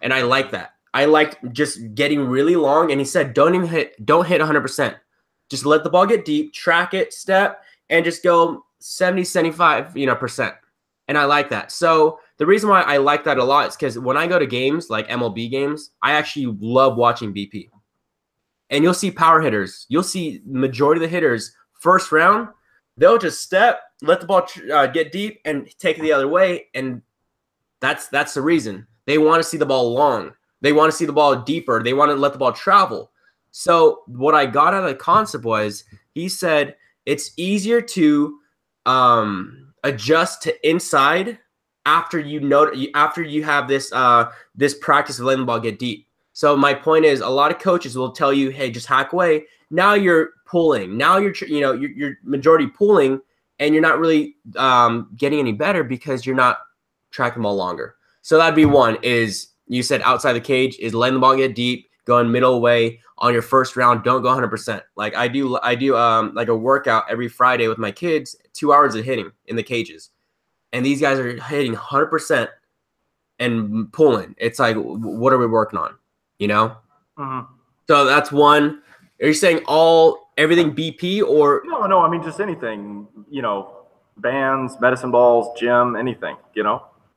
And I like that. I liked just getting really long. And he said, don't hit 100%. Just let the ball get deep, track it, step, and just go 70, 75, percent. And I like that. So the reason why I like that a lot is because when I go to games, like MLB games, I actually love watching BP. And you'll see power hitters. You'll see majority of the hitters, first round, they'll just step, let the ball get deep, and take it the other way. And that's the reason. They want to see the ball long. They want to see the ball deeper. They want to let the ball travel. So what I got out of the concept was, he said it's easier to adjust to inside after you have this practice of letting the ball get deep. So my point is, a lot of coaches will tell you, hey, just hack away. Now you're pulling. Now you're majority pulling, and you're not really getting any better because you're not tracking the ball longer. So that'd be one. Is you said outside the cage, is letting the ball get deep, going middle away on your first round. Don't go 100%. Like I do like a workout every Friday with my kids, 2 hours of hitting in the cages, and these guys are hitting 100% and pulling. It's like, what are we working on? Mm-hmm. So that's one. Are you saying everything BP, or no? I mean, just anything. Bands, medicine balls, gym, anything.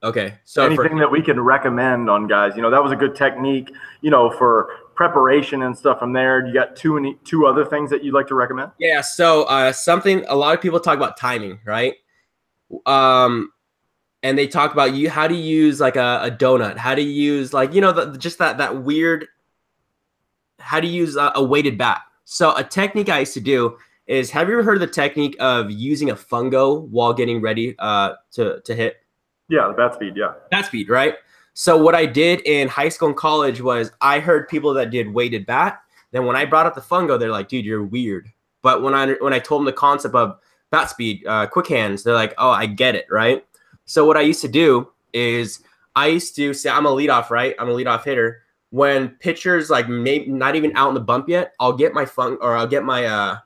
Okay. So anything that we can recommend on guys. That was a good technique. For preparation and stuff from there. You got two other things that you'd like to recommend? Yeah. So something a lot of people talk about timing, right? And they talk about how to use like a donut, how to use like, just that weird, how to use a weighted bat. So a technique I used to do is, have you ever heard of the technique of using a fungo while getting ready to hit? Yeah, the bat speed, yeah. Bat speed, right? So what I did in high school and college was, I heard people that did weighted bat. Then when I brought up the fungo, they're like, dude, you're weird. But when I told them the concept of bat speed, quick hands, they're like, oh, I get it, right? So what I used to do is, I used to say, I'm a leadoff, right? I'm a leadoff hitter. When pitchers like maybe not even out in the bump yet, I'll get my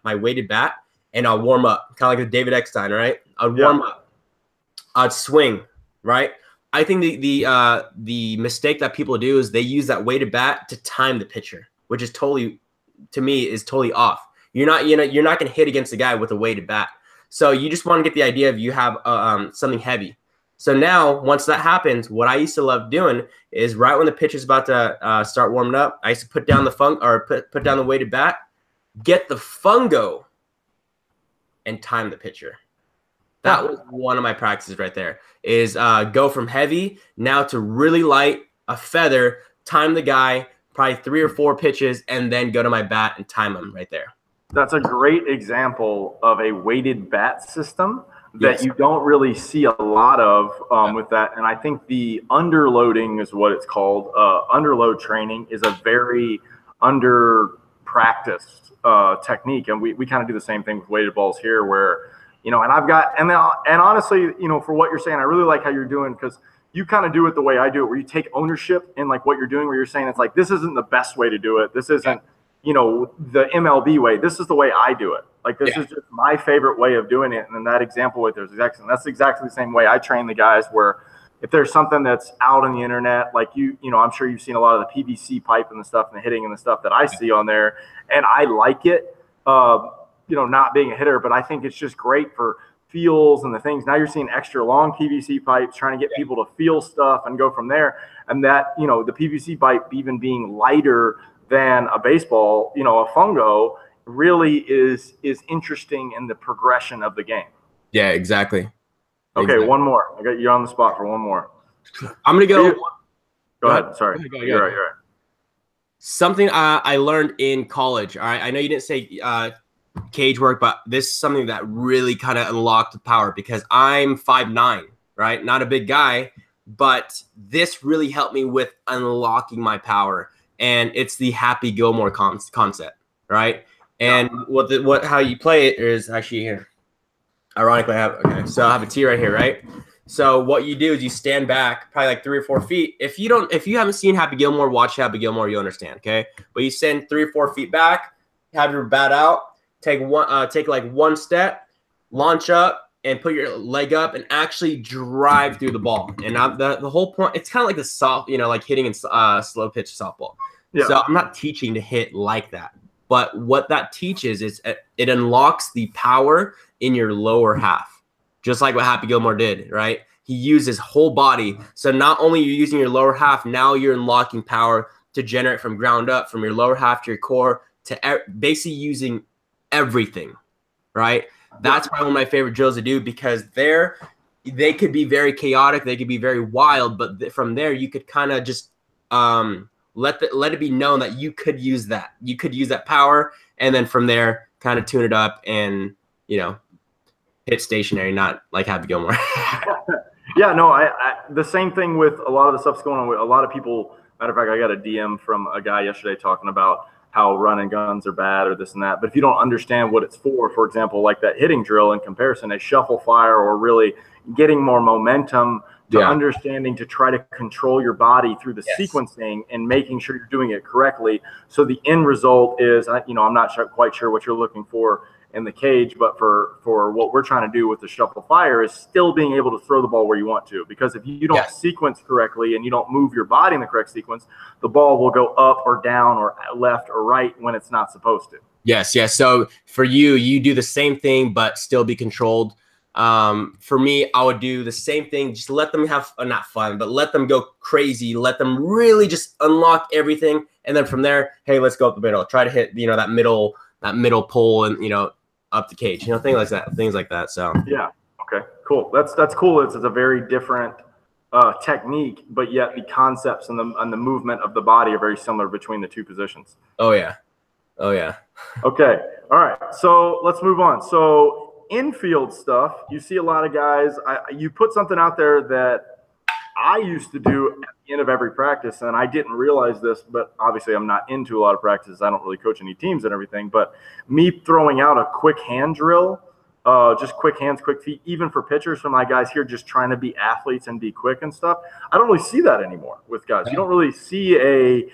my weighted bat, and I'll warm up, kind of like a David Eckstein, right? I'd warm up, I'd swing, right? I think the mistake that people do is they use that weighted bat to time the pitcher, which is totally off. You're not going to hit against the guy with a weighted bat. So you just want to get the idea of you have something heavy. So now, once that happens, what I used to love doing is, right when the pitcher's about to start warming up, I used to put down the put down the weighted bat, get the fungo, and time the pitcher. That was one of my practices right there. Is go from heavy now to really light, a feather, time the guy, probably 3 or 4 pitches, and then go to my bat and time him right there. That's a great example of a weighted bat system that you don't really see a lot of with that. And I think the underloading is what it's called. Underload training is a very under-practiced technique. And we kind of do the same thing with weighted balls here, where, and I've got, and honestly, for what you're saying, I really like how you're doing, because you kind of do it the way I do it, where you take ownership in like what you're doing, where you're saying, it's like, this isn't the best way to do it. This isn't, the MLB way. This is the way I do it. Like, this is just my favorite way of doing it. And then that example with there's exactly, that's exactly the same way I train the guys, where if there's something that's out on the internet, like I'm sure you've seen a lot of the PVC pipe and the stuff and the hitting and the stuff that I see on there, and I like it, not being a hitter, but I think it's just great for feels and the things. Now you're seeing extra long PVC pipes trying to get people to feel stuff and go from there. And that, the PVC pipe even being lighter than a baseball, a fungo, really is interesting in the progression of the game. Yeah, exactly. Okay, exactly. One more. I got you on the spot for one more. I'm gonna go. Go ahead. Sorry. You're right. Something I learned in college. All right, I know you didn't say cage work, but this is something that really kind of unlocked the power, because I'm 5'9", right? Not a big guy, but this really helped me with unlocking my power, and it's the Happy Gilmore concept, right? And how you play it is actually here. Ironically, so I have a tee right here, right? So what you do is you stand back probably like 3 or 4 feet. If you haven't seen Happy Gilmore, watch Happy Gilmore, you understand, okay? But you stand 3 or 4 feet back, have your bat out, take like one step, launch up, and put your leg up and actually drive through the ball. And the whole point, it's kind of like the soft, like hitting in slow pitch softball. Yeah. So I'm not teaching to hit like that. But what that teaches is it unlocks the power in your lower half, just like what Happy Gilmore did, right? He used his whole body. So not only are you using your lower half, now you're unlocking power to generate from ground up, from your lower half to your core, to basically using everything, right? That's probably one of my favorite drills to do, because they could be very chaotic, they could be very wild, but from there you could kind of just let it be known that you could use that. You could use that power, and then from there kind of tune it up and, hit stationary, not like Happy Gilmore. Yeah, no, I the same thing with a lot of the stuff's going on with a lot of people. Matter of fact, I got a DM from a guy yesterday talking about how run and guns are bad or this and that. But if you don't understand what it's for example, like that hitting drill in comparison, a shuffle fire, or really getting more momentum to understanding to try to control your body through the sequencing and making sure you're doing it correctly. So the end result is, I'm not quite sure what you're looking for in the cage, but for what we're trying to do with the shuffle fire is still being able to throw the ball where you want to. Because if you don't sequence correctly and you don't move your body in the correct sequence, the ball will go up or down or left or right when it's not supposed to. Yes. So for you do the same thing, but still be controlled. For me, I would do the same thing. Just let them have not fun, but let them go crazy. Let them really just unlock everything. And then from there, hey, let's go up the middle. Try to hit, that middle pole and, up the cage, things like that. So yeah. Okay, cool. That's cool. It's a very different technique, but yet the concepts and the movement of the body are very similar between the two positions. Oh yeah. Okay. All right. So let's move on. So infield stuff, you see a lot of guys. You put something out there that I used to do at the end of every practice, and I didn't realize this, but obviously I'm not into a lot of practices. I don't really coach any teams and everything, but me throwing out a quick hand drill, just quick hands, quick feet, even for pitchers, for my guys here just trying to be athletes and be quick and stuff. I don't really see that anymore with guys. You don't really see a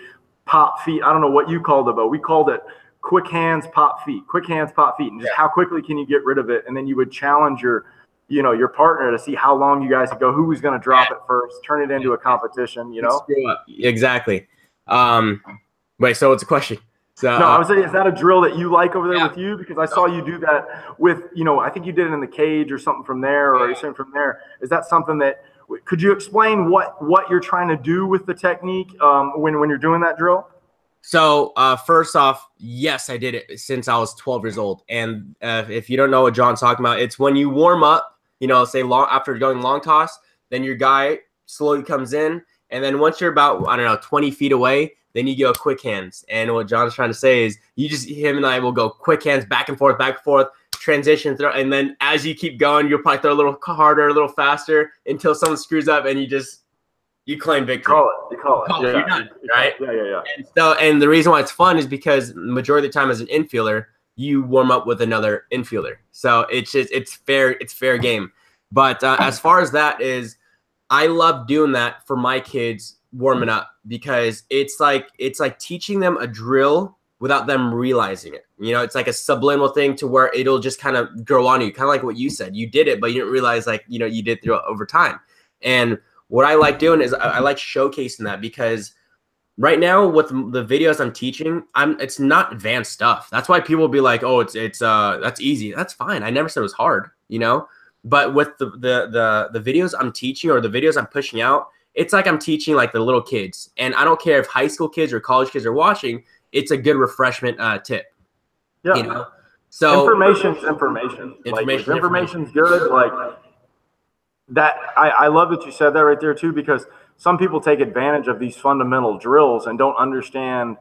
pop feet. I don't know what you called it, but we called it quick hands, pop feet, and just how quickly can you get rid of it? And then you would challenge your partner to see how long you guys could go, who was going to drop it first, turn it into a competition, Screw up. Exactly. Wait, so what's the question? So, no, I was saying, is that a drill that you like over there with you? Because I saw you do that with, I think you did it in the cage or something from there, or you're saying from there. Is that something that, could you explain what you're trying to do with the technique when you're doing that drill? So first off, yes, I did it since I was 12 years old. And if you don't know what John's talking about, it's when you warm up, say after going long toss, then your guy slowly comes in. And then once you're about, 20 feet away, then you go quick hands. And what John's trying to say is him and I will go quick hands back and forth, transition through. And then as you keep going, you'll probably throw a little harder, a little faster until someone screws up and you claim victory. You call it. Yeah. You're done, right? Yeah. And the reason why it's fun is because the majority of the time as an infielder, you warm up with another infielder. So it's fair game. But as far as that is, I love doing that for my kids warming up, because it's like teaching them a drill without them realizing it. You know, it's like a subliminal thing to where it'll just kind of grow on you, kind of like what you said. You did it, but you didn't realize, like, you know, you did through over time. And what I like doing is I like showcasing that, because right now with the videos I'm teaching, it's not advanced stuff. That's why people will be like, oh, it's that's easy. That's fine. I never said it was hard, you know. But with the videos I'm teaching, or the videos I'm pushing out, it's like I'm teaching like the little kids. And I don't care if high school kids or college kids are watching. It's a good refreshment tip. Yeah. You know? So information's information. Like, if information's good, like that. I love that you said that right there too, because some people take advantage of these fundamental drills and don't understand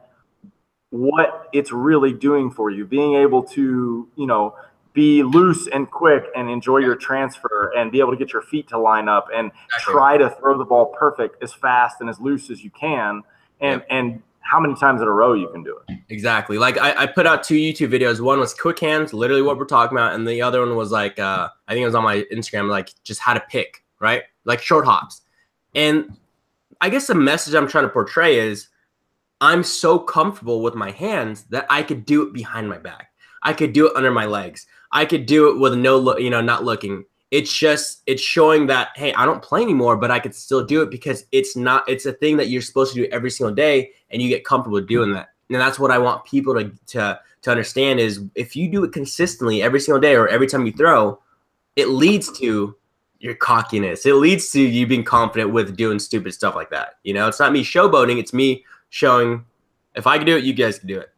what it's really doing for you. Being able to, you know, be loose and quick and enjoy your transfer and be able to get your feet to line up and try to throw the ball perfect as fast and as loose as you can. And how many times in a row you can do it. Exactly. Like I put out 2 YouTube videos. One was quick hands, literally what we're talking about. And the other one was like, I think it was on my Instagram, like just how to pick, right? Like short hops. And I guess the message I'm trying to portray is I'm so comfortable with my hands that I could do it behind my back. I could do it under my legs. I could do it with not looking. It's showing that, hey, I don't play anymore, but I could still do it, because it's a thing that you're supposed to do every single day, and you get comfortable doing that. And that's what I want people to understand is, if you do it consistently every single day or every time you throw, it leads to your cockiness. It leads to you being confident with doing stupid stuff like that. You know, it's not me showboating. It's me showing, if I can do it, you guys can do it.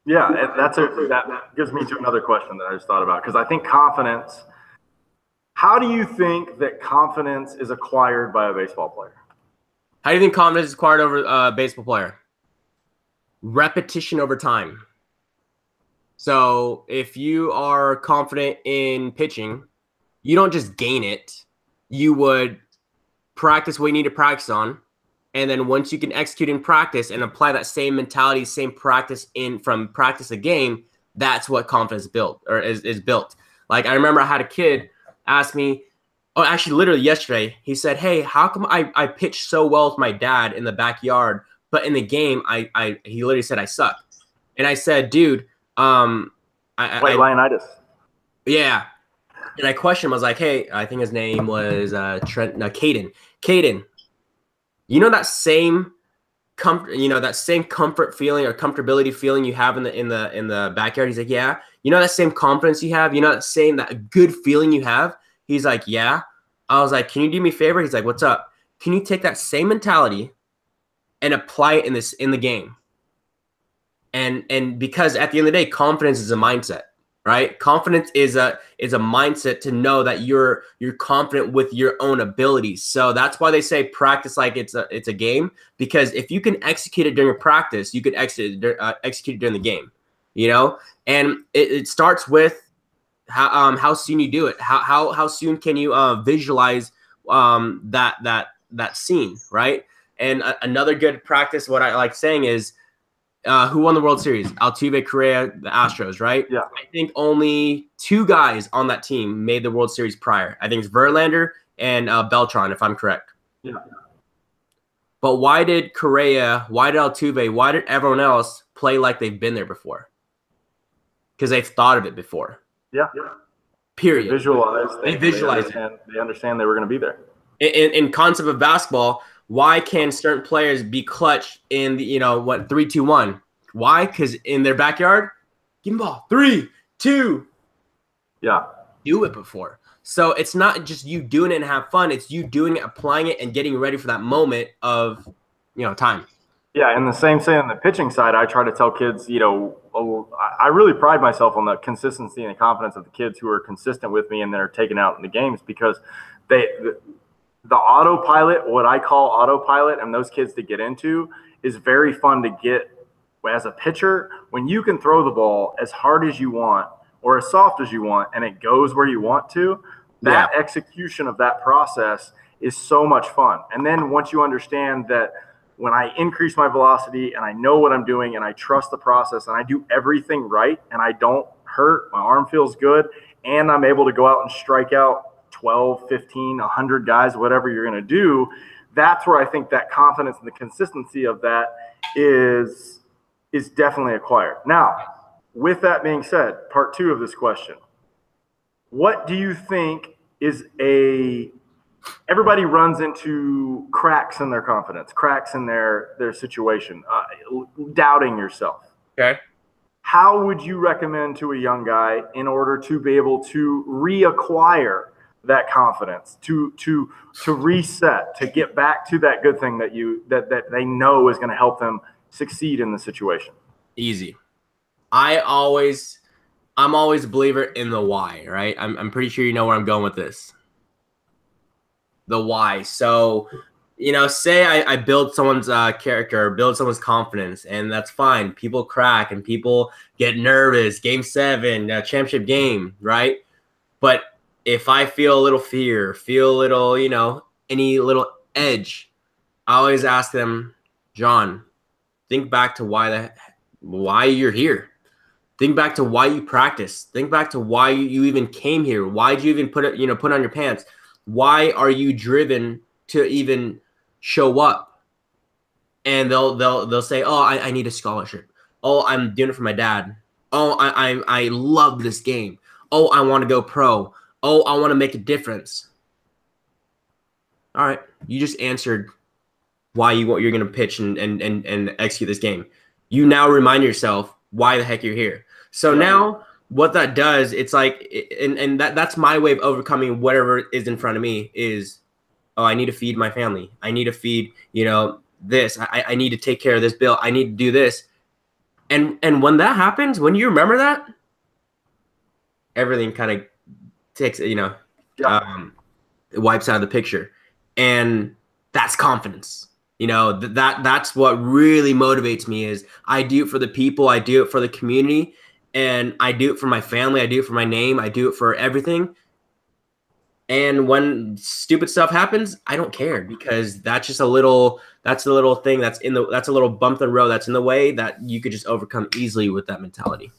Yeah, that gives me to another question that I just thought about, because I think confidence. How do you think that confidence is acquired by a baseball player? How do you think confidence is acquired over a baseball player? Repetition over time. So if you are confident in pitching, you don't just gain it. You would practice what you need to practice on. And then once you can execute in practice and apply that same mentality, same practice from practice a game, that's what confidence is built. Like, I remember I had a kid ask me, oh, actually literally yesterday, he said, hey, how come I pitched so well with my dad in the backyard, but in the game, he literally said I suck. And I said, dude, Leonidas. Yeah. And I questioned him. I was like, hey, I think his name was Caden. Caden, you know that same comfort feeling or comfortability feeling you have in the backyard? He's like, yeah. You know that same confidence you have? You know that good feeling you have? He's like, yeah. I was like, can you do me a favor? He's like, what's up? Can you take that same mentality and apply it in the game? And because at the end of the day, confidence is a mindset, right? Confidence is a mindset to know that you're confident with your own abilities. So that's why they say practice like it's a game, because if you can execute it during a practice, you could execute it during the game, you know? And it starts with how soon you do it. How soon can you visualize that scene, right? And another good practice, what I like saying is, who won the World Series? Altuve, Correa, the Astros, right? Yeah. I think only 2 guys on that team made the World Series prior. I think it's Verlander and Beltran, if I'm correct. Yeah. But why did Correa, why did Altuve, why did everyone else play like they've been there before? Because they've thought of it before. Yeah. Period. They visualize it. They understand they were going to be there. In concept of basketball, why can certain players be clutch in the 3-2-1? Why? Because in their backyard, give them the ball 3, 2. Yeah. Do it before. So it's not just you doing it and have fun. It's you doing it, applying it, and getting ready for that moment of time. Yeah, and the same thing on the pitching side. I try to tell kids, I really pride myself on the consistency and the confidence of the kids who are consistent with me and they're taken out in the games, because the autopilot, what I call autopilot, and those kids to get into is very fun to get as a pitcher. When you can throw the ball as hard as you want or as soft as you want and it goes where you want to, that execution of that process is so much fun. And then once you understand that when I increase my velocity and I know what I'm doing and I trust the process and I do everything right and I don't hurt, my arm feels good, and I'm able to go out and strike out 12, 15, 100 guys, whatever you're going to do, that's where I think that confidence and the consistency of that is is definitely acquired. Now, with that being said, part 2 of this question, what do you think is everybody runs into cracks in their confidence, cracks in their situation, doubting yourself. Okay. How would you recommend to a young guy in order to be able to reacquire that confidence, to reset, to get back to that good thing that they know is going to help them succeed in the situation? Easy. I'm always a believer in the why, right? I'm pretty sure you know where I'm going with this. The why. So, say I build someone's character, or build someone's confidence, and that's fine. People crack and people get nervous. Game 7, championship game, right? But if I feel a little fear, feel a little, any little edge, I always ask them, John, think back to why you're here. Think back to why you practice. Think back to why you even came here. Why did you even put on your pants? Why are you driven to even show up? And they'll say, oh, I need a scholarship. Oh, I'm doing it for my dad. Oh, I love this game. Oh, I want to go pro. Oh, I want to make a difference. All right, you just answered why you're going to pitch and execute this game. You now remind yourself why the heck you're here. So now what that does, it's like, and that's my way of overcoming whatever is in front of me is, oh, I need to feed my family. I need to feed, this. I need to take care of this bill. I need to do this. And when that happens, when you remember that, everything kind of takes, it wipes out of the picture. And that's confidence. That's what really motivates me is I do it for the people. I do it for the community. And I do it for my family. I do it for my name. I do it for everything. And when stupid stuff happens, I don't care because that's just a little thing that's a little bump in the road that's in the way that you could just overcome easily with that mentality.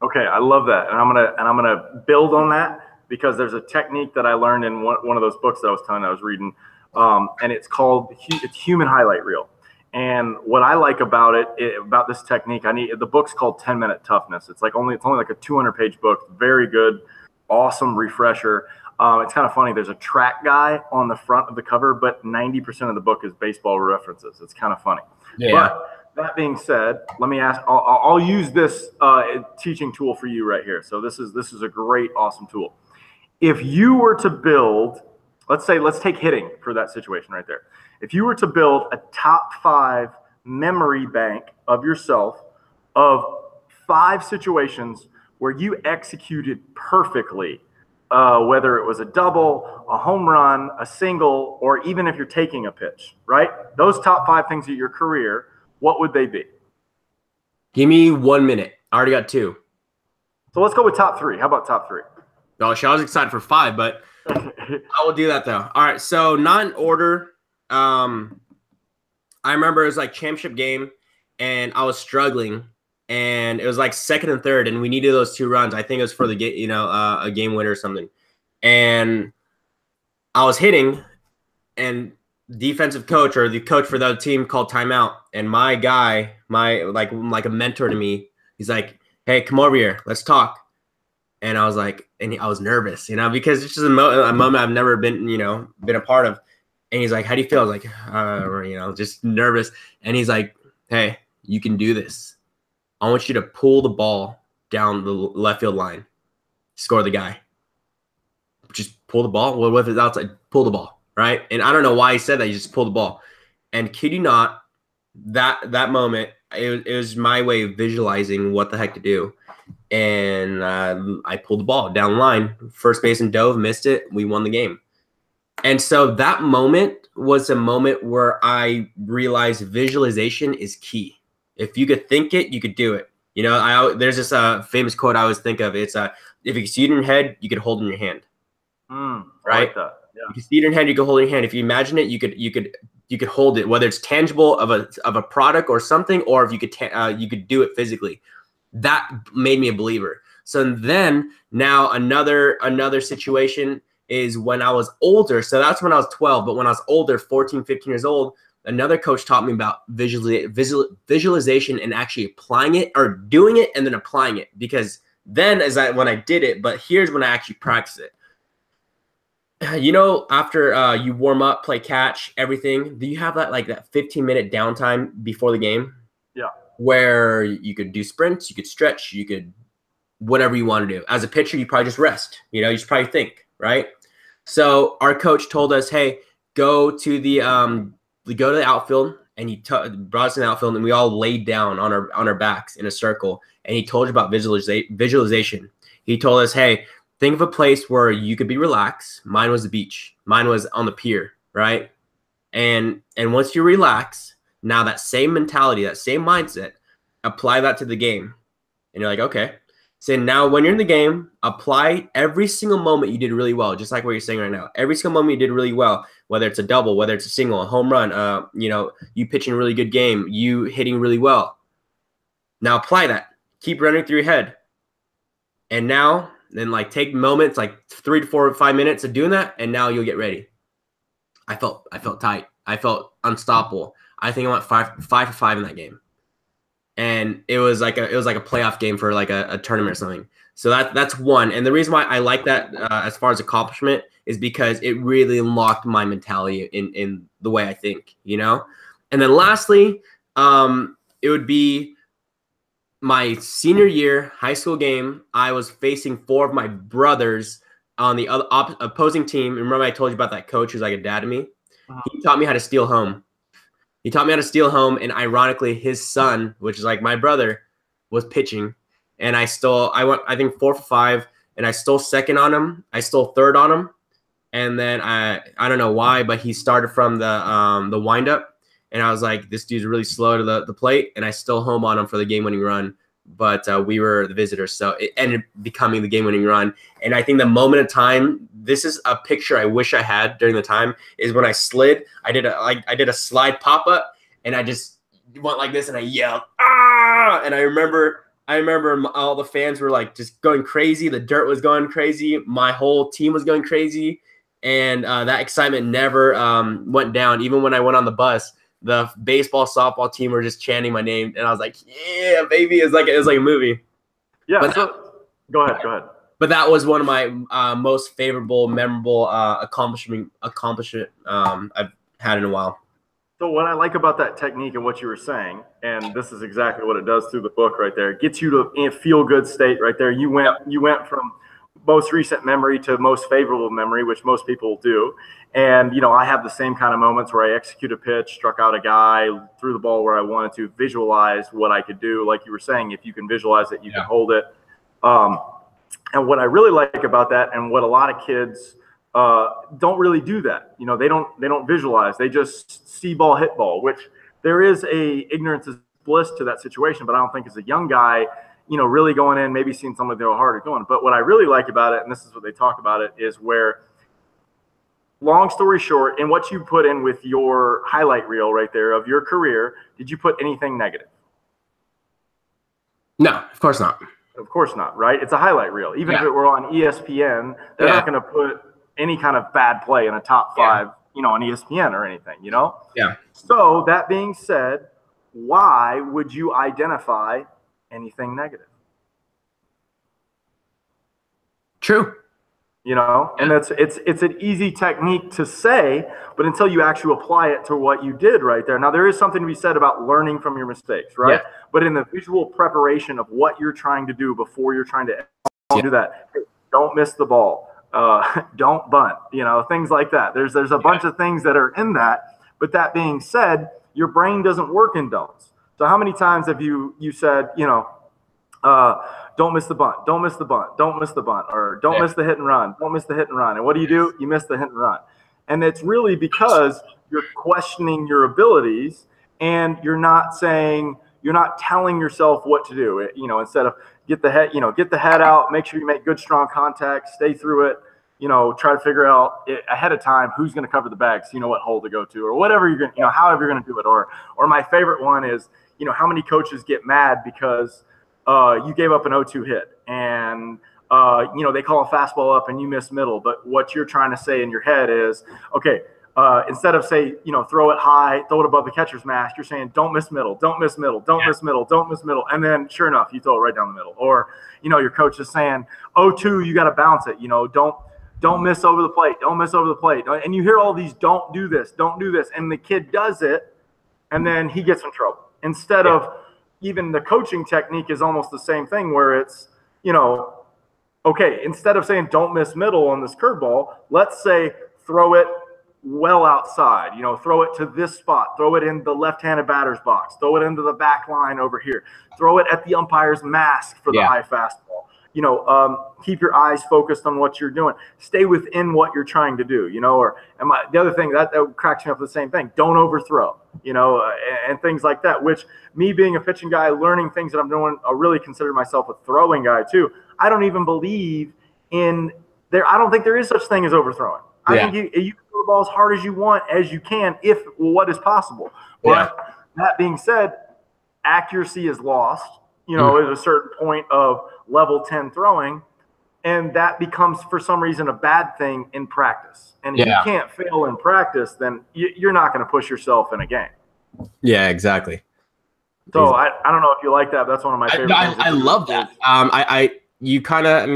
Okay, I love that. And I'm gonna build on that because there's a technique that I learned in one of those books that I was reading. And it's called Human Highlight Reel. And what I like about about this technique, the book's called 10-Minute Toughness. It's only like a 200-page book. Very good, awesome refresher. It's kind of funny. There's a track guy on the front of the cover, but 90% of the book is baseball references. It's kind of funny. Yeah. But that being said, let me ask. I'll use this teaching tool for you right here. So this is a great, awesome tool. If you were to build, let's take hitting for that situation right there. If you were to build a top 5 memory bank of yourself of 5 situations where you executed perfectly, whether it was a double, a home run, a single, or even if you're taking a pitch, right? Those top 5 things of your career, what would they be? Give me 1 minute. I already got 2. So let's go with top 3. How about top 3? Gosh, I was excited for 5, but I will do that though. All right, so not in order. I remember it was like championship game, and I was struggling, and it was like 2nd and 3rd, and we needed those 2 runs. I think it was for the game, a game winner or something. And I was hitting, and defensive coach or the coach for the other team called timeout, and my guy, like a mentor to me, he's like, "Hey, come over here, let's talk." And I was like, I was nervous, because it's just a moment I've never been a part of. And he's like, "How do you feel?" I was like, just nervous. And he's like, "Hey, you can do this. I want you to pull the ball down the left field line, score the guy. Just pull the ball. What if it's outside? Pull the ball, right?" And I don't know why he said that. He just pulled the ball. And kid you not, that moment, it was my way of visualizing what the heck to do. And I pulled the ball down the line. First baseman dove, missed it. We won the game. And so that moment was a moment where I realized visualization is key. If you could think it, you could do it. There's this famous quote I always think of. It's if you can see it in your head, you could hold it in your hand. Right? I like that. Yeah. You can see it in your head, you can hold it in your hand. If you imagine it, you could hold it, whether it's tangible of a product or something, or if you could do it physically. That made me a believer. So then now another situation is when I was older. So that's when I was 12. But when I was older, 14, 15 years old, another coach taught me about visualization and actually applying it, or doing it and then applying it. Because then when I did it, but here's when I actually practice it. After you warm up, play catch, everything, do you have that 15-minute downtime before the game? Yeah. Where you could do sprints, you could stretch, you could whatever you want to do. As a pitcher, you probably just rest. You just probably think, right? So our coach told us, hey, go to the outfield, and he brought us in the outfield, and we all laid down on our backs in a circle, and he told us about visualization. He told us, hey, think of a place where you could be relaxed. Mine was the beach. Mine was on the pier, right? And once you relax, now that same mentality, that same mindset, apply that to the game. And you're like, okay. So now when you're in the game, apply every single moment you did really well, just like what you're saying right now. Every single moment you did really well, whether it's a double, whether it's a single, a home run, you pitching a really good game, you hitting really well. Now apply that. Keep running through your head. And now, then take moments, 3 to 4 or 5 minutes of doing that, and now you'll get ready. I felt tight. I felt unstoppable. I think I went 5 for 5 in that game. And it was like a playoff game for a tournament or something. So that's one. And the reason why I like that as far as accomplishment is because it really unlocked my mentality in the way I think, And then lastly, it would be my senior year high school game. I was facing 4 of my brothers on the other opposing team. Remember I told you about that coach who's like a dad to me? He taught me how to steal home. And ironically, his son, which is like my brother, was pitching. And I went, I think 4 for 5, and I stole second on him. I stole third on him. And then I don't know why, but he started from the windup. And I was like, this dude's really slow to the plate. And I stole home on him for the game-winning run. But we were the visitors, so it ended up becoming the game-winning run. And I think the moment of time, this is a picture I wish I had during the time, is when I slid. I did a slide pop-up, and I just went like this, and I yelled, ah! And I remember all the fans were just going crazy. The dirt was going crazy. My whole team was going crazy. And that excitement never went down. Even when I went on the bus, the baseball, softball team were just chanting my name, and I was like, "Yeah, baby!" It was like a movie. Yeah. Go ahead. But that was one of my most favorable, memorable accomplishment I've had in a while. So what I like about that technique and what you were saying, and this is exactly what it does through the book right there, it gets you to a feel-good state right there. You went from most recent memory to most favorable memory, which most people do. And, I have the same kind of moments where I execute a pitch, struck out a guy, threw the ball where I wanted to, visualize what I could do. Like you were saying, if you can visualize it, you can hold it. And what I really like about that, and what a lot of kids don't really do that. They don't visualize. They just see ball, hit ball, which there is a ignorance is bliss to that situation. But I don't think as a young guy, really going in, maybe seeing something they're harder going. But what I really like about it, and this is what they talk about it, is where, long story short, in what you put in with your highlight reel right there of your career, did you put anything negative? No, of course not. Of course not, right? It's a highlight reel. Even if it were on ESPN, they're not going to put any kind of bad play in a top 5, on ESPN or anything, Yeah. So that being said, why would you identify anything negative? True. And it's an easy technique to say, but until you actually apply it to what you did right there. Now, there is something to be said about learning from your mistakes, right? Yeah. But in the visual preparation of what you're trying to do before you're trying to do that, hey, don't miss the ball, don't bunt, things like that. There's a bunch of things that are in that. But that being said, your brain doesn't work in don'ts. So how many times have you said, don't miss the bunt, don't miss the bunt, don't miss the bunt, or don't miss the hit and run, don't miss the hit and run. And what do? You miss the hit and run. And it's really because you're questioning your abilities, and you're not telling yourself what to do. Instead of get the head out, make sure you make good, strong contact, stay through it, try to figure out ahead of time who's going to cover the bag, so you know what hole to go to, or whatever you're going to, however you're going to do it. Or my favorite one is, how many coaches get mad because you gave up an 0-2 hit, and they call a fastball up and you miss middle, but what you're trying to say in your head is, okay, instead of say, throw it high, throw it above the catcher's mask, you're saying don't miss middle, don't miss middle, don't miss middle, don't miss middle. And then sure enough, you throw it right down the middle. Or, your coach is saying, 0-2, you got to bounce it. Don't miss over the plate. Don't miss over the plate. And you hear all these, don't do this, don't do this. And the kid does it, and then he gets in trouble. Instead of even the coaching technique is almost the same thing where it's, okay, instead of saying don't miss middle on this curveball, let's say throw it well outside, throw it to this spot, throw it in the left-handed batter's box, throw it into the back line over here, throw it at the umpire's mask for the high fastball. Keep your eyes focused on what you're doing. Stay within what you're trying to do, the other thing that cracks me up the same thing, don't overthrow, and things like that, which me being a pitching guy, learning things that I'm doing, I really consider myself a throwing guy too. I don't even believe in there. I don't think there is such thing as overthrowing. I think you can throw the ball as hard as you want, as you can, if what is possible. But that being said, accuracy is lost, at a certain point of level 10 throwing, and that becomes, for some reason, a bad thing in practice. And if you can't fail in practice, then you're not going to push yourself in a game. Yeah, exactly. So I don't know if you like that. But that's one of my favorite things. I love that. You kind of,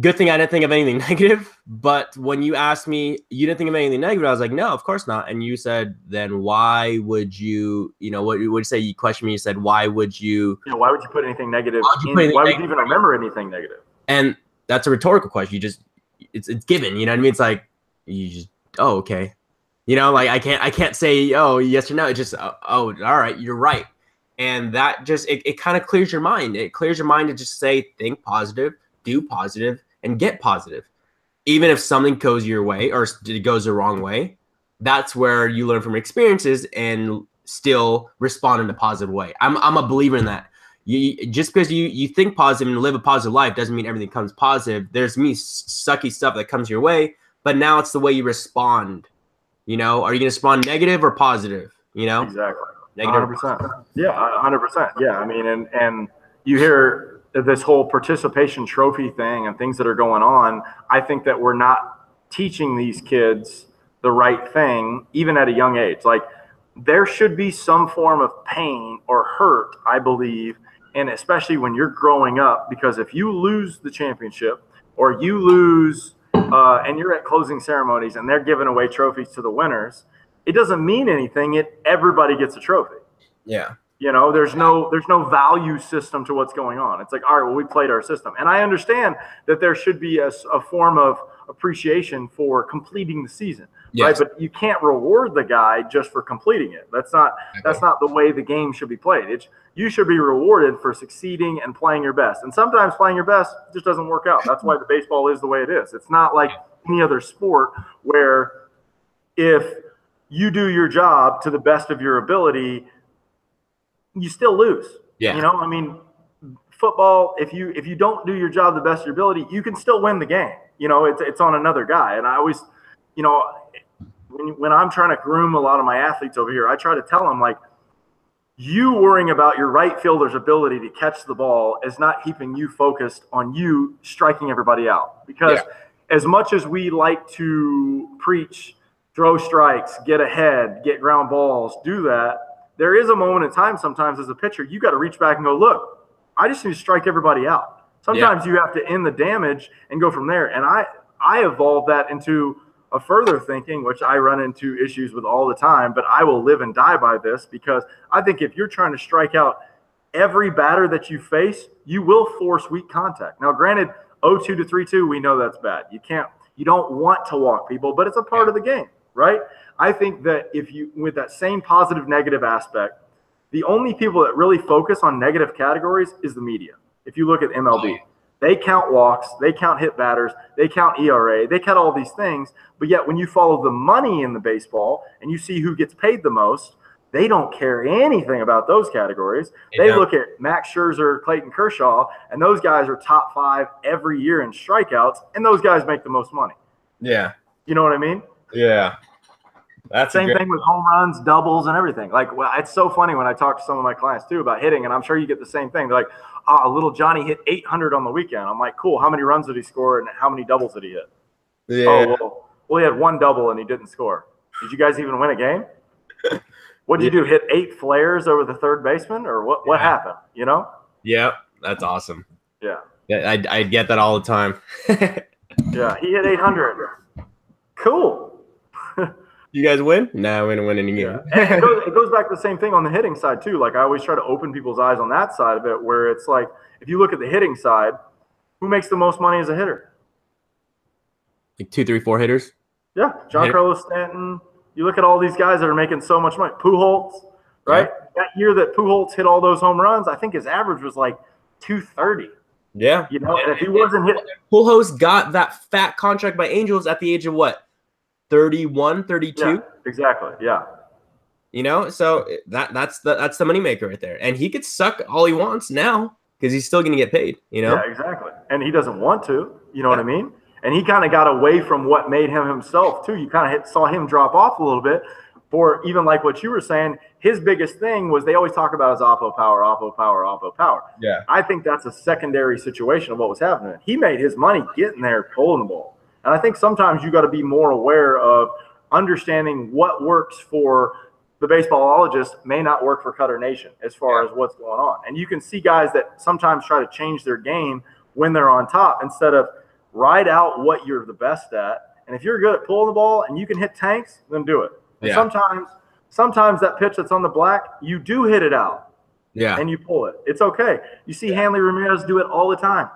good thing I didn't think of anything negative, but when you asked me, you didn't think of anything negative, I was like, no, of course not. And you said, then why would you, what you would say, you questioned me, you said, why would you, why would you put anything negative? Why would you even remember anything negative? And that's a rhetorical question. It's given, you know what I mean? It's like, you just, oh, okay. I can't say, oh, yes or no. It's just, oh, all right, you're right. And that just, it kind of clears your mind. It clears your mind to just say, think positive, do positive, and get positive. Even if something goes your way or it goes the wrong way, that's where you learn from experiences and still respond in a positive way. I'm a believer in that. Just because you think positive and live a positive life doesn't mean everything comes positive. There's sucky stuff that comes your way, but now it's the way you respond. Are you going to respond negative or positive? Exactly. Negative. 100%. Yeah, 100%. Yeah, and you hear this whole participation trophy thing and things that are going on. I think that we're not teaching these kids the right thing, even at a young age. Like, there should be some form of pain or hurt, I believe, and especially when you're growing up, because if you lose the championship or you lose and you're at closing ceremonies and they're giving away trophies to the winners, it doesn't mean anything. Everybody gets a trophy. Yeah. There's no value system to what's going on. It's like, all right, well, we played our system. And I understand that there should be a form of appreciation for completing the season, right? But you can't reward the guy just for completing it. That's not the way the game should be played. You should be rewarded for succeeding and playing your best. And sometimes playing your best just doesn't work out. That's why the baseball is the way it is. It's not like any other sport where if you do your job to the best of your ability, you still lose. Football, if you don't do your job to the best of your ability, you can still win the game. It's on another guy. And I always, when I'm trying to groom a lot of my athletes over here, I try to tell them, like, you worrying about your right fielder's ability to catch the ball is not keeping you focused on you striking everybody out. Because as much as we like to preach, throw strikes, get ahead, get ground balls, do that, there is a moment in time sometimes as a pitcher, you got to reach back and go, look, I just need to strike everybody out. Sometimes you have to end the damage and go from there. And I evolved that into a further thinking, which I run into issues with all the time, but I will live and die by this, because I think if you're trying to strike out every batter that you face, you will force weak contact. Now, granted, 0-2 to 3-2, we know that's bad. You don't want to walk people, but it's a part of the game, right? I think that if you, with that same positive negative aspect, the only people that really focus on negative categories is the media. If you look at MLB, they count walks, they count hit batters, they count ERA, they count all these things. But yet when you follow the money in the baseball and you see who gets paid the most, they don't care anything about those categories. They look at Max Scherzer, Clayton Kershaw, and those guys are top 5 every year in strikeouts, and those guys make the most money. Yeah. You know what I mean? Yeah. That's same thing with home runs, doubles, and everything. Like, well, it's so funny when I talk to some of my clients too about hitting, and I'm sure you get the same thing. They're like, little Johnny hit 800 on the weekend. I'm like, cool. How many runs did he score, and how many doubles did he hit? Yeah. Oh, well, he had 1 double and he didn't score. Did you guys even win a game? What did you do? Hit 8 flares over the third baseman, or what? What happened? You know? Yeah, that's awesome. Yeah. Yeah, I get that all the time. Yeah, he hit 800. Cool. You guys win? No, we didn't win any game. Yeah. It goes back to the same thing on the hitting side too. Like I always try to open people's eyes on that side of it, where it's like if you look at the hitting side, who makes the most money as a hitter? Like 2, 3, 4 hitters. Yeah, Giancarlo Stanton. You look at all these guys that are making so much money. Pujols, right? Yeah. That year that Pujols hit all those home runs, I think his average was like 230. Yeah. You know, and if he wasn't hit. Pujols got that fat contract by Angels at the age of what? 31, 32? Yeah, exactly. Yeah. You know, so that's the moneymaker right there. And he could suck all he wants now because he's still going to get paid, you know? Yeah, exactly. And he doesn't want to, you know what I mean? And he kind of got away from what made him himself, too. You kind of saw him drop off a little bit. For even like what you were saying, his biggest thing was they always talk about his oppo power, oppo power, oppo power. Yeah. I think that's a secondary situation of what was happening. He made his money getting there, pulling the ball. And I think sometimes you got to be more aware of understanding what works for the baseballologist may not work for Cutternation as far as what's going on. And you can see guys that sometimes try to change their game when they're on top instead of ride out what you're the best at. And if you're good at pulling the ball and you can hit tanks, then do it. And sometimes that pitch that's on the black, you do hit it out. Yeah. And you pull it. It's okay. You see Hanley Ramirez do it all the time.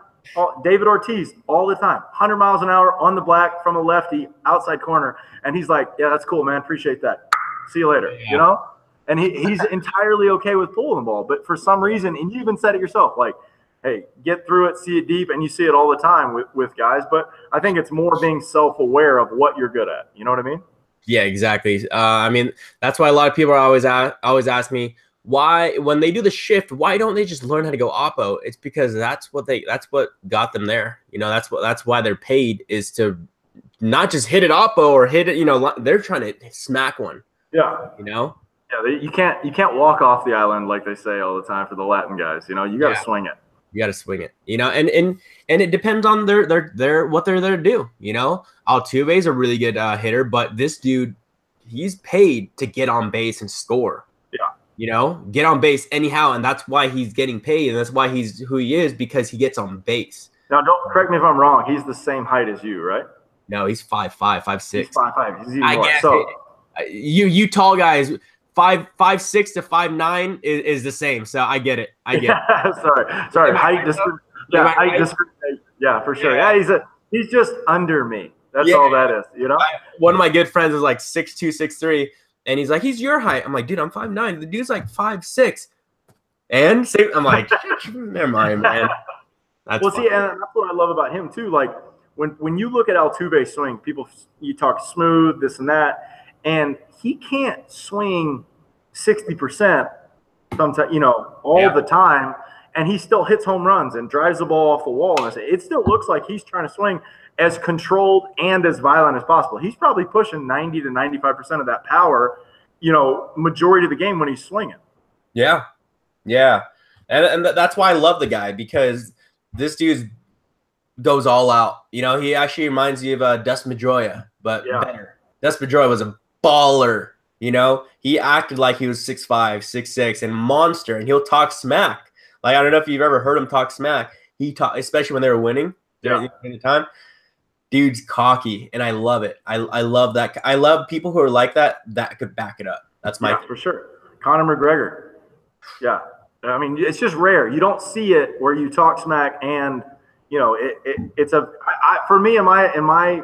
David Ortiz all the time. 100 miles an hour on the black from a lefty outside corner. And he's like, yeah, that's cool, man. Appreciate that. See you later. Yeah. You know? And he's entirely okay with pulling the ball. But for some reason, and you even said it yourself, like, hey, get through it, see it deep, and you see it all the time with guys. But I think it's more being self-aware of what you're good at. You know what I mean? Yeah, exactly. I mean, that's why a lot of people are always ask me, why, when they do the shift, why don't they just learn how to go oppo? It's because that's what got them there. You know, that's why they're paid, is to not just hit it oppo or hit it, you know, they're trying to smack one. Yeah. You know? Yeah, you can't walk off the island like they say all the time for the Latin guys. You know, you got to swing it. You got to swing it, you know, and it depends on their what they're there to do. You know, Altuve's a really good hitter, but this dude, he's paid to get on base and score. Yeah, you know, get on base anyhow, and that's why he's getting paid, and that's why he's who he is, because he gets on base. Now, don't correct me if I'm wrong. He's the same height as you, right? No, he's 5'5", 5'6". He's 5'5". He's even I more. guess so you tall guys. 5'6" to 5'9" is the same, so I get it. Sorry. Height discrimination. Yeah, for sure. Yeah, he's just under me. That's all that is. You know. One of my good friends is like 6'2", 6'3", and he's like, he's your height. I'm like, dude, I'm 5'9". The dude's like 5'6", and I'm like, never mind, man. See, and that's what I love about him too. Like when you look at Altuve's swing, you talk smooth, this and that, and he can't swing 60% sometimes, you know, all the time, and he still hits home runs and drives the ball off the wall. And it still looks like he's trying to swing as controlled and as violent as possible. He's probably pushing 90 to 95% of that power, you know, majority of the game when he's swinging. Yeah, and that's why I love the guy, because this dude goes all out. You know, he actually reminds you of Dustin Pedroia, but better. Dustin Pedroia was a baller. You know, he acted like he was 6'5", 6'6", and monster, and he'll talk smack. Like, I don't know if you've ever heard him talk smack. Especially when they were winning during the time. Dude's cocky, and I love it. I love that. I love people who are like that could back it up. That's my for sure. Conor McGregor. Yeah. I mean, it's just rare. You don't see it where you talk smack, and, you know, for me, in my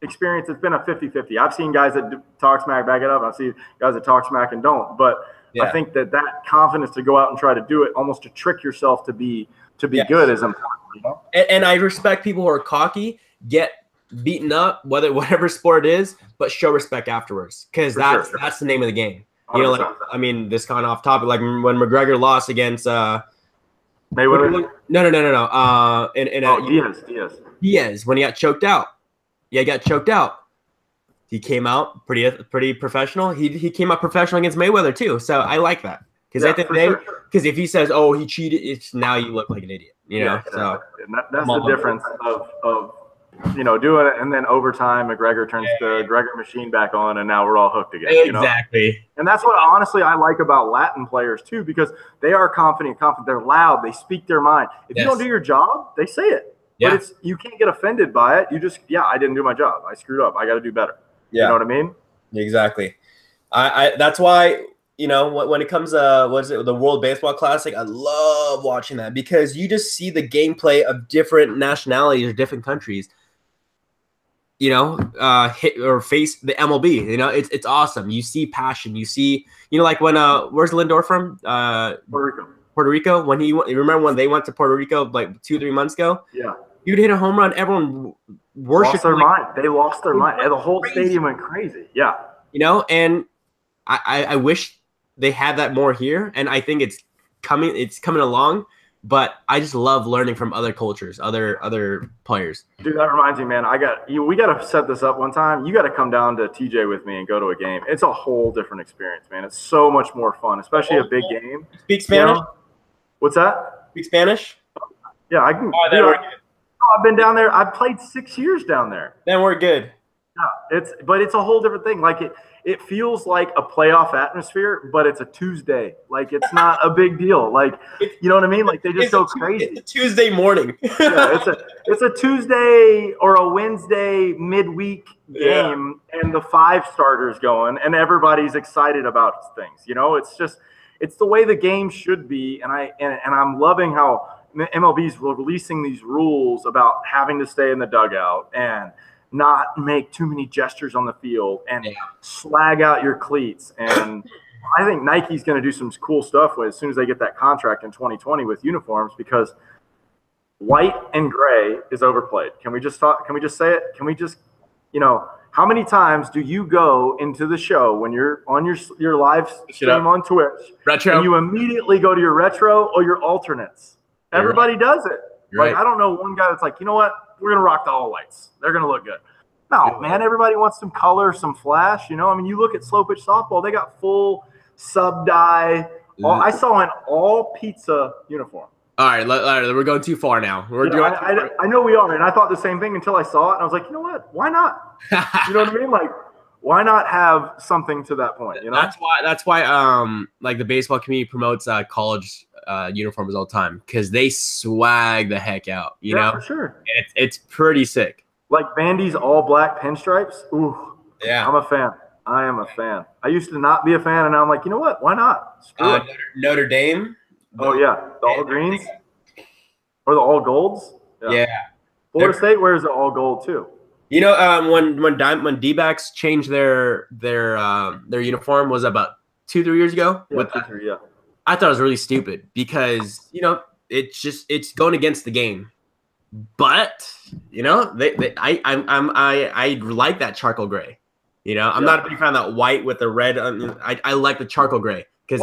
experience, it's been a 50-50. I've seen guys that talk smack, back it up. I've seen guys that talk smack and don't. But I think that confidence to go out and try to do it, almost to trick yourself to be good, is important. You know? And I respect people who are cocky, get beaten up, whatever sport it is, but show respect afterwards, because that's the name of the game. 100%. You know, like, I mean, this kind of off topic, like when McGregor lost against Mayweather. No. Diaz, when he got choked out. Yeah, he got choked out. He came out pretty professional. He came out professional against Mayweather too. So I like that, because because if he says, "Oh, he cheated," now you look like an idiot. You know. So that's the difference of doing it, and then overtime, McGregor turns the Gregor machine back on, and now we're all hooked again. Exactly. And that's what honestly I like about Latin players too, because they are confident. They're loud. They speak their mind. If you don't do your job, they say it. Yeah. But you can't get offended by it. You just, I didn't do my job. I screwed up. I got to do better. Yeah. You know what I mean? Exactly. That's why, when it comes to, the World Baseball Classic, I love watching that because you just see the gameplay of different nationalities or different countries, hit or face the MLB. It's awesome. You see passion. You see, like when where's Lindor from? Puerto Rico. When you remember when they went to Puerto Rico like 2-3 months ago? Yeah. You'd hit a home run, everyone worshipped their mind. They lost their mind. The whole stadium went crazy. Yeah. And I wish they had that more here, and I think it's coming along. But I just love learning from other cultures, other players. Dude, that reminds me, man. We got to set this up one time. You got to come down to TJ with me and go to a game. It's a whole different experience, man. It's so much more fun, especially a big game. Speak Spanish? What's that? Speak Spanish? Yeah, I can. I've been down there. I've played 6 years down there. Then we're good. Yeah, it's a whole different thing. Like it feels like a playoff atmosphere, but it's a Tuesday. Like it's not a big deal. Like you know what I mean? Like they just go crazy. It's a Tuesday morning. Yeah, it's a Tuesday or a Wednesday midweek game, and the 5 starters going, and everybody's excited about things. It's the way the game should be, and I'm loving how MLB's releasing these rules about having to stay in the dugout and not make too many gestures on the field and slag out your cleats. And I think Nike's going to do some cool stuff as soon as they get that contract in 2020 with uniforms, because white and gray is overplayed. Can we just talk? Can we just say it? Can we just, how many times do you go into the show when you're on your live stream on Twitch, retro, and you immediately go to your retro or your alternates? Everybody does it. I don't know one guy that's like, you know what? We're going to rock the all whites. They're going to look good. No, man, everybody wants some color, some flash. You you look at slow pitch softball, they got full sub dye. I saw an all pizza uniform. All right, we're going too far now. I know we are, and I thought the same thing until I saw it, and I was like, you know what? Why not? You know what I mean? Like, why not have something to that point? That's why like the baseball community promotes college uniforms all the time, because they swag the heck out. You know, for sure. It's pretty sick. Like Vandy's all black pinstripes. Ooh, yeah, I'm a fan. I am a fan. I used to not be a fan, and now I'm like, you know what? Why not? Screw it. Notre Dame. Oh yeah, the all greens or the all golds. Yeah. Florida State wears the all gold too. When D-backs changed their uniform was about 2-3 years ago. Yeah. I thought it was really stupid because it's going against the game. But I like that charcoal gray. I'm not a big fan of that white with the red. I like the charcoal gray because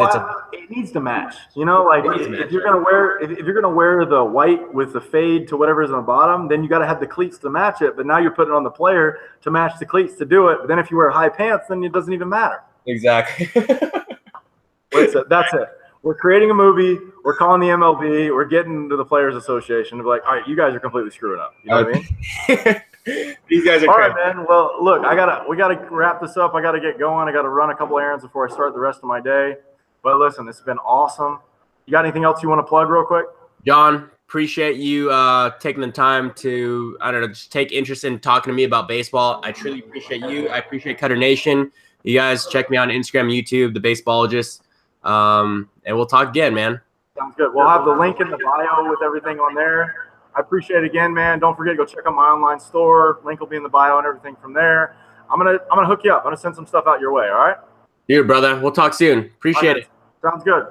it needs to match. If you're gonna wear the white with the fade to whatever's on the bottom, then you got to have the cleats to match it. But now you're putting it on the player to match the cleats to do it. But then if you wear high pants, then it doesn't even matter. Exactly. That's it. We're creating a movie. We're calling the MLB. We're getting to the Players Association to be like, all right, you guys are completely screwing up. You know what I mean? These guys are all right, man. Well, look, we gotta wrap this up. I gotta get going. I gotta run a couple errands before I start the rest of my day. But listen, it's been awesome. You got anything else you want to plug real quick? John, appreciate you taking the time to, just take interest in talking to me about baseball. I truly appreciate you. I appreciate Cutternation. You guys check me out on Instagram, YouTube, The Baseballogist. And we'll talk again, man. Sounds good. We'll have the link in the bio with everything on there. I appreciate it again, man. Don't forget to go check out my online store. Link will be in the bio and everything from there. I'm gonna hook you up. I'm gonna send some stuff out your way. All right. Dude, brother. We'll talk soon. Appreciate it. Sounds good.